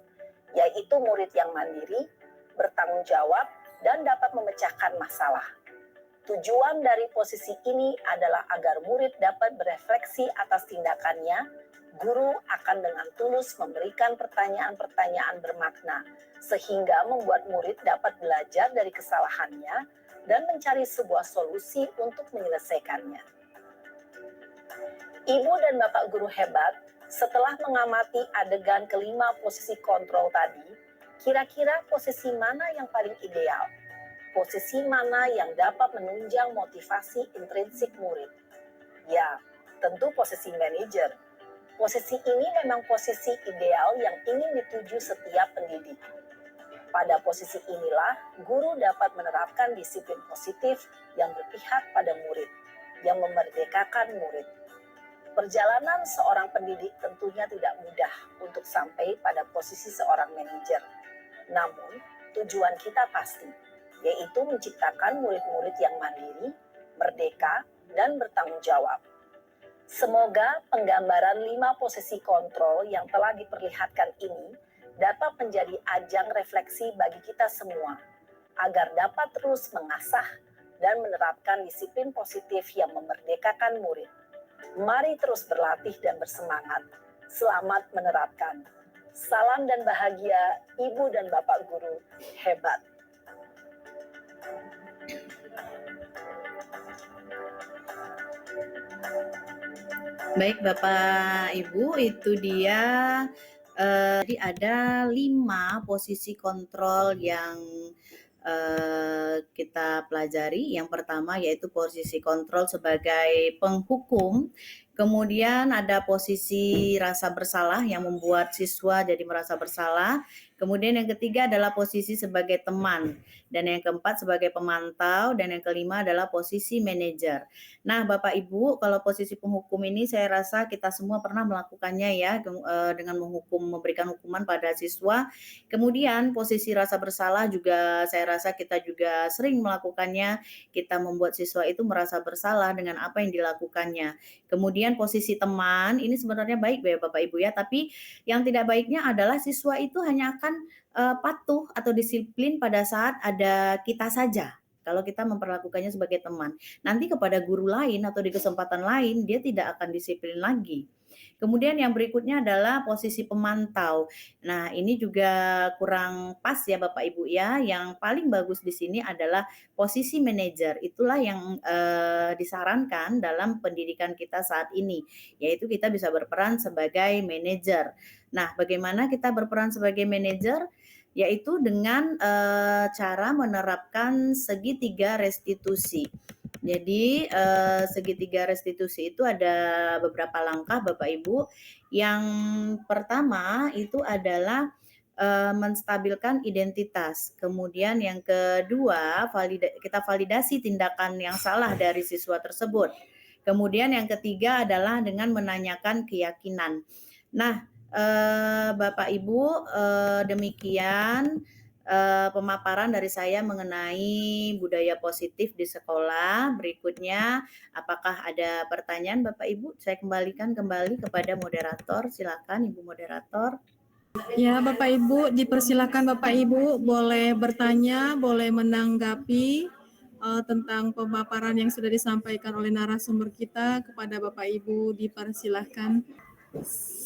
yaitu murid yang mandiri, bertanggung jawab, dan dapat memecahkan masalah. Tujuan dari posisi ini adalah agar murid dapat berefleksi atas tindakannya. Guru akan dengan tulus memberikan pertanyaan-pertanyaan bermakna, sehingga membuat murid dapat belajar dari kesalahannya dan mencari sebuah solusi untuk menyelesaikannya. Ibu dan Bapak guru hebat, setelah mengamati adegan kelima posisi kontrol tadi, kira-kira posisi mana yang paling ideal? Posisi mana yang dapat menunjang motivasi intrinsik murid? Ya, tentu posisi manajer. Posisi ini memang posisi ideal yang ingin dituju setiap pendidik. Pada posisi inilah, guru dapat menerapkan disiplin positif yang berpihak pada murid, yang memerdekakan murid. Perjalanan seorang pendidik tentunya tidak mudah untuk sampai pada posisi seorang manajer. Namun, tujuan kita pasti, yaitu menciptakan murid-murid yang mandiri, merdeka, dan bertanggung jawab. Semoga penggambaran 5 posisi kontrol yang telah diperlihatkan ini dapat menjadi ajang refleksi bagi kita semua, agar dapat terus mengasah dan menerapkan disiplin positif yang memerdekakan murid. Mari terus berlatih dan bersemangat. Selamat menerapkan. Salam dan bahagia, Ibu dan Bapak guru hebat. Baik Bapak Ibu, itu dia jadi ada 5 posisi kontrol yang kita pelajari. Yang pertama yaitu posisi kontrol sebagai penghukum, kemudian ada posisi rasa bersalah yang membuat siswa jadi merasa bersalah, kemudian yang ketiga adalah posisi sebagai teman, dan yang keempat sebagai pemantau, dan yang kelima adalah posisi manajer. Nah Bapak Ibu, kalau posisi penghukum ini saya rasa kita semua pernah melakukannya ya, dengan memberikan hukuman pada siswa. Kemudian posisi rasa bersalah juga saya rasa kita juga sering melakukannya, kita membuat siswa itu merasa bersalah dengan apa yang dilakukannya. Kemudian posisi teman, ini sebenarnya baik ya Bapak Ibu ya, tapi yang tidak baiknya adalah siswa itu hanya akan patuh atau disiplin pada saat ada kita saja. Kalau kita memperlakukannya sebagai teman, nanti kepada guru lain atau di kesempatan lain dia tidak akan disiplin lagi. Kemudian yang berikutnya adalah posisi pemantau. Nah, ini juga kurang pas ya Bapak Ibu ya. Yang paling bagus di sini adalah posisi manajer. Itulah yang disarankan dalam pendidikan kita saat ini, yaitu kita bisa berperan sebagai manajer. Nah, bagaimana kita berperan sebagai manajer? Yaitu dengan cara menerapkan segitiga restitusi. Jadi segitiga restitusi itu ada beberapa langkah Bapak Ibu. Yang pertama itu adalah menstabilkan identitas. Kemudian yang kedua, kita validasi tindakan yang salah dari siswa tersebut. Kemudian yang ketiga adalah dengan menanyakan keyakinan. Nah, Bapak Ibu, demikian pemaparan dari saya mengenai budaya positif di sekolah. Berikutnya, apakah ada pertanyaan Bapak Ibu? Saya kembalikan kembali kepada moderator. Silakan Ibu moderator. Ya, Bapak Ibu, dipersilakan Bapak Ibu boleh bertanya, boleh menanggapi tentang pemaparan yang sudah disampaikan oleh narasumber kita. Kepada Bapak Ibu dipersilahkan.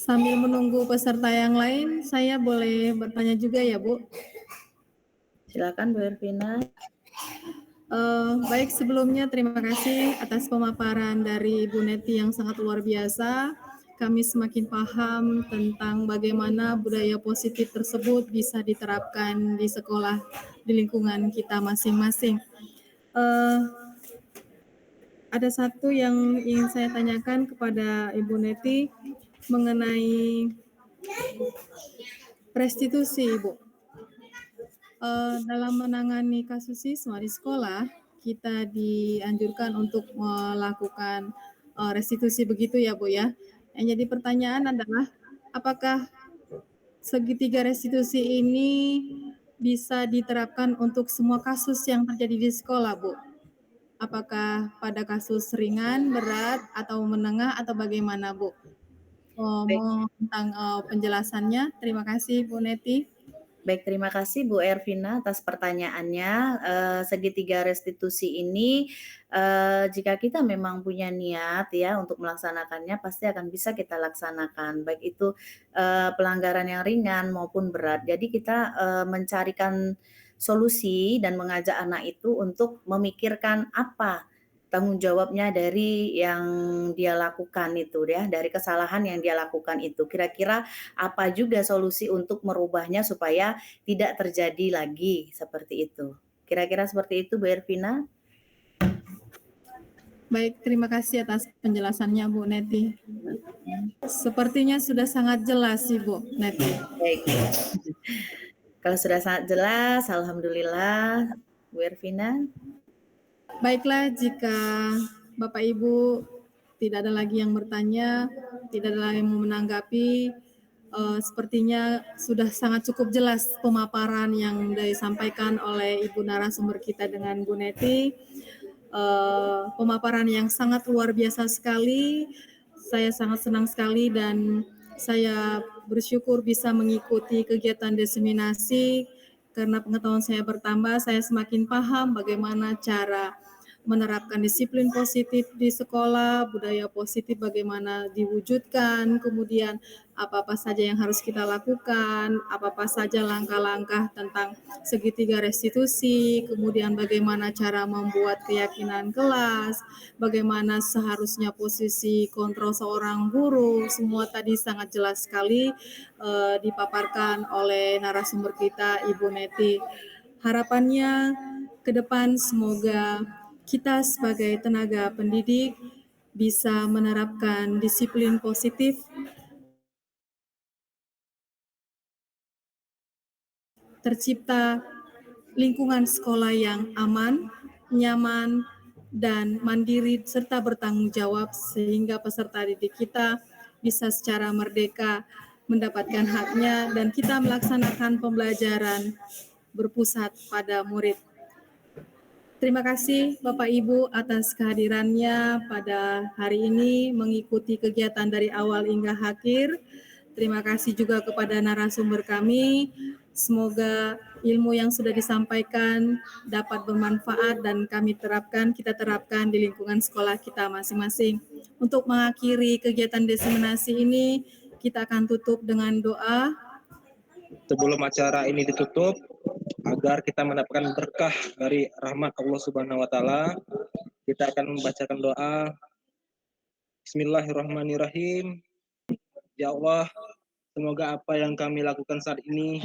Sambil menunggu peserta yang lain, saya boleh bertanya juga ya, Bu? Silakan Bu Ervina. Baik, sebelumnya terima kasih atas pemaparan dari Ibu Neti yang sangat luar biasa. Kami semakin paham tentang bagaimana budaya positif tersebut bisa diterapkan di sekolah, di lingkungan kita masing-masing. Ada satu yang ingin saya tanyakan kepada Ibu Neti mengenai restitusi, Ibu. Dalam menangani kasus siswa di sekolah, kita dianjurkan untuk melakukan restitusi begitu ya, Bu ya. Yang jadi pertanyaan adalah, apakah segitiga restitusi ini bisa diterapkan untuk semua kasus yang terjadi di sekolah, Bu? Apakah pada kasus ringan, berat, atau menengah, atau bagaimana, Bu? Mohon tentang penjelasannya. Terima kasih, Bu Neti. Baik, terima kasih Bu Ervina atas pertanyaannya. Segitiga restitusi ini, jika kita memang punya niat ya untuk melaksanakannya, pasti akan bisa kita laksanakan, baik itu pelanggaran yang ringan maupun berat. Jadi kita mencarikan solusi dan mengajak anak itu untuk memikirkan apa tanggung jawabnya dari yang dia lakukan itu ya, dari kesalahan yang dia lakukan itu. Kira-kira apa juga solusi untuk merubahnya supaya tidak terjadi lagi seperti itu. Kira-kira seperti itu Bu Ervina. Baik, terima kasih atas penjelasannya Bu Neti. Sepertinya sudah sangat jelas sih Bu Neti. Baik. Kalau sudah sangat jelas, alhamdulillah Bu Ervina. Baiklah, jika Bapak Ibu tidak ada lagi yang bertanya, tidak ada lagi yang mau menanggapi, sepertinya sudah sangat cukup jelas pemaparan yang disampaikan oleh Ibu narasumber kita dengan Bu Neti. Pemaparan yang sangat luar biasa sekali. Saya sangat senang sekali dan saya bersyukur bisa mengikuti kegiatan diseminasi. Karena pengetahuan saya bertambah, saya semakin paham bagaimana cara menerapkan disiplin positif di sekolah, budaya positif bagaimana diwujudkan, kemudian apa-apa saja yang harus kita lakukan, apa-apa saja langkah-langkah tentang segitiga restitusi, kemudian bagaimana cara membuat keyakinan kelas, bagaimana seharusnya posisi kontrol seorang guru, semua tadi sangat jelas sekali dipaparkan oleh narasumber kita, Ibu Neti. Harapannya ke depan semoga kita sebagai tenaga pendidik bisa menerapkan disiplin positif, tercipta lingkungan sekolah yang aman, nyaman, dan mandiri serta bertanggung jawab sehingga peserta didik kita bisa secara merdeka mendapatkan haknya dan kita melaksanakan pembelajaran berpusat pada murid. Terima kasih Bapak Ibu atas kehadirannya pada hari ini mengikuti kegiatan dari awal hingga akhir. Terima kasih juga kepada narasumber kami. Semoga ilmu yang sudah disampaikan dapat bermanfaat dan kita terapkan di lingkungan sekolah kita masing-masing. Untuk mengakhiri kegiatan diseminasi ini, kita akan tutup dengan doa. Sebelum acara ini ditutup, agar kita mendapatkan berkah dari rahmat Allah Subhanahu wa taala, kita akan membacakan doa. Bismillahirrahmanirrahim. Ya Allah, semoga apa yang kami lakukan saat ini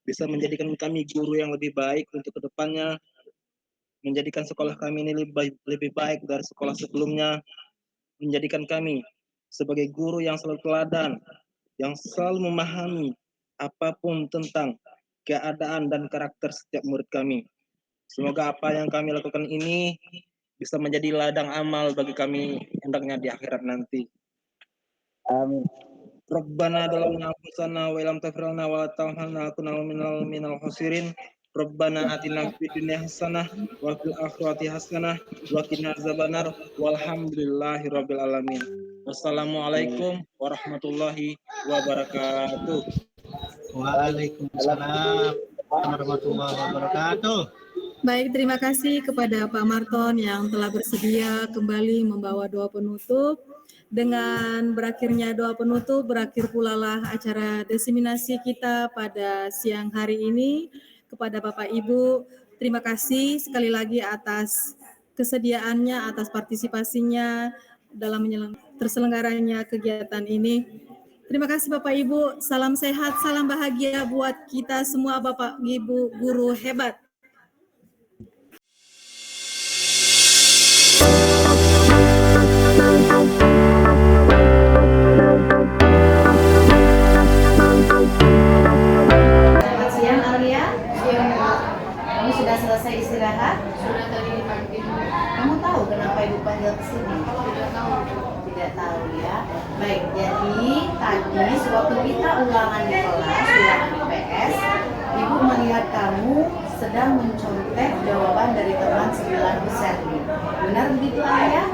bisa menjadikan kami guru yang lebih baik untuk kedepannya, menjadikan sekolah kami ini lebih baik dari sekolah sebelumnya, menjadikan kami sebagai guru yang selalu teladan, yang selalu memahami apapun tentang keadaan dan karakter setiap murid kami. Semoga apa yang kami lakukan ini bisa menjadi ladang amal bagi kami hendaknya di akhirat nanti. Amin. Rabbana dalamna anfusana wa lam taghfir lana wa tarhamna lakunanna minal khasirin. Rabbana atina fid dunya hasanah wa fil akhirati hasanah wa qina azabannar walhamdulillahi rabbil alamin. Wassalamualaikum warahmatullahi wabarakatuh. Waalaikumsalam warahmatullahi wabarakatuh. Baik, terima kasih kepada Pak Marton yang telah bersedia kembali membawa doa penutup. Dengan berakhirnya doa penutup, berakhir pula lah acara diseminasi kita pada siang hari ini. Kepada Bapak Ibu, terima kasih sekali lagi atas kesediaannya, atas partisipasinya dalam terselenggaranya kegiatan ini. Terima kasih Bapak Ibu, salam sehat, salam bahagia buat kita semua Bapak Ibu guru hebat. Selamat siang Alia. Kamu sudah selesai istirahat? Sudah tadi dipanggil. Kamu tahu kenapa Ibu panggil ke sini? Tidak tahu. Tidak tahu ya. Baik, jadi tadi sewaktu kita ulangan di kelas, ulangan IPS, Ibu melihat kamu sedang mencontek jawaban dari teman 9 besar. Benar begitu Ayah?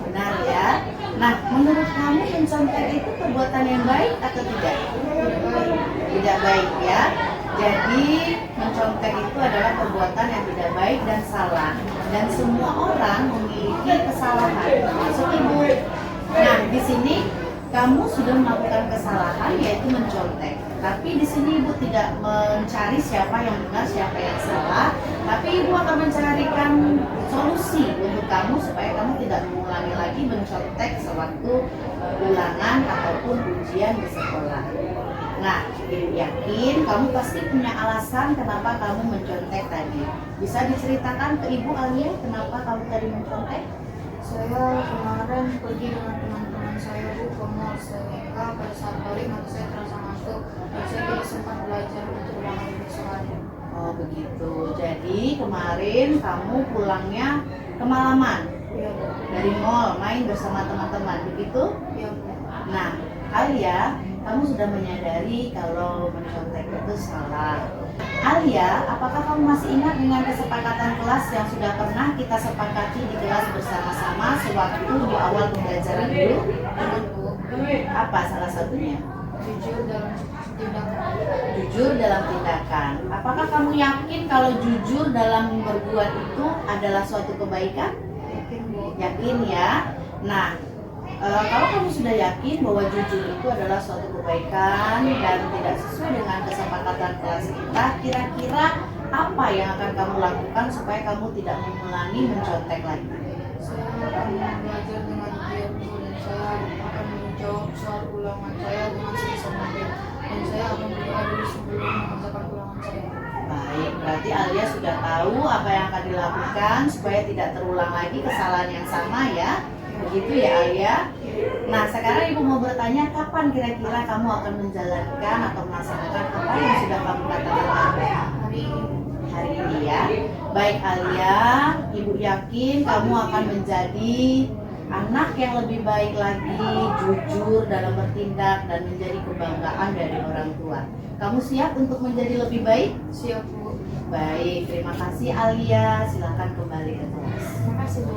Benar ya. Nah, menurut kamu mencontek itu perbuatan yang baik atau tidak? Tidak baik ya. Jadi mencontek itu adalah perbuatan yang tidak baik dan salah, dan semua orang memiliki kesalahan, termasuk ibu. Nah, di sini kamu sudah melakukan kesalahan yaitu mencontek. Tapi di sini ibu tidak mencari siapa yang benar, siapa yang salah, tapi ibu akan mencarikan solusi untuk kamu supaya kamu tidak mengulangi lagi mencontek sewaktu ulangan ataupun ujian di sekolah. Nah, ibu yakin kamu pasti punya alasan kenapa kamu mencontek tadi. Bisa diceritakan ke Ibu Alia kenapa kamu tadi mencontek? Saya kemarin pergi dengan teman-teman saya Bu ke mall, sehingga pada saat balik mata saya terasa ngantuk dan saya tidak sempat belajar untuk ulangan besok hari. Oh begitu. Jadi kemarin kamu pulangnya kemalaman dari mall main bersama teman-teman, begitu? Iya Bu. Nah, Alia, kamu sudah menyadari kalau mencontek itu salah. Alia, apakah kamu masih ingat dengan kesepakatan kelas yang sudah pernah kita sepakati di kelas bersama-sama sewaktu di awal pembelajaran dulu? Apa salah satunya? Jujur dalam tindakan. Jujur dalam tindakan. Apakah kamu yakin kalau jujur dalam berbuat itu adalah suatu kebaikan? Yakin Bu. Yakin ya. Nah, kalau kamu sudah yakin bahwa jujur itu adalah suatu kebaikan dan tidak sesuai dengan kesepakatan kelas kita, kira-kira apa yang akan kamu lakukan supaya kamu tidak mengulangi mencontek lagi? Saya akan belajar dengan giat Bu, dan saya akan menjawab soal ulangan saya dengan sebisa mungkin, dan saya akan berdoa dulu sebelum mengerjakan ulangan saya. Baik, berarti Alia sudah tahu apa yang akan dilakukan supaya tidak terulang lagi kesalahan yang sama ya. Begitu ya Alia? Nah, sekarang Ibu mau bertanya, kapan kira-kira kamu akan menjalankan atau melaksanakan apa yang sudah kamu katakan tadi? Hari ini. Hari ini ya. Baik Alia, Ibu yakin kamu akan menjadi anak yang lebih baik lagi, jujur dalam bertindak dan menjadi kebanggaan dari orang tua. Kamu siap untuk menjadi lebih baik? Siap Bu. Baik, terima kasih Alia. Silakan kembali ke kelas. Terima kasih Bu.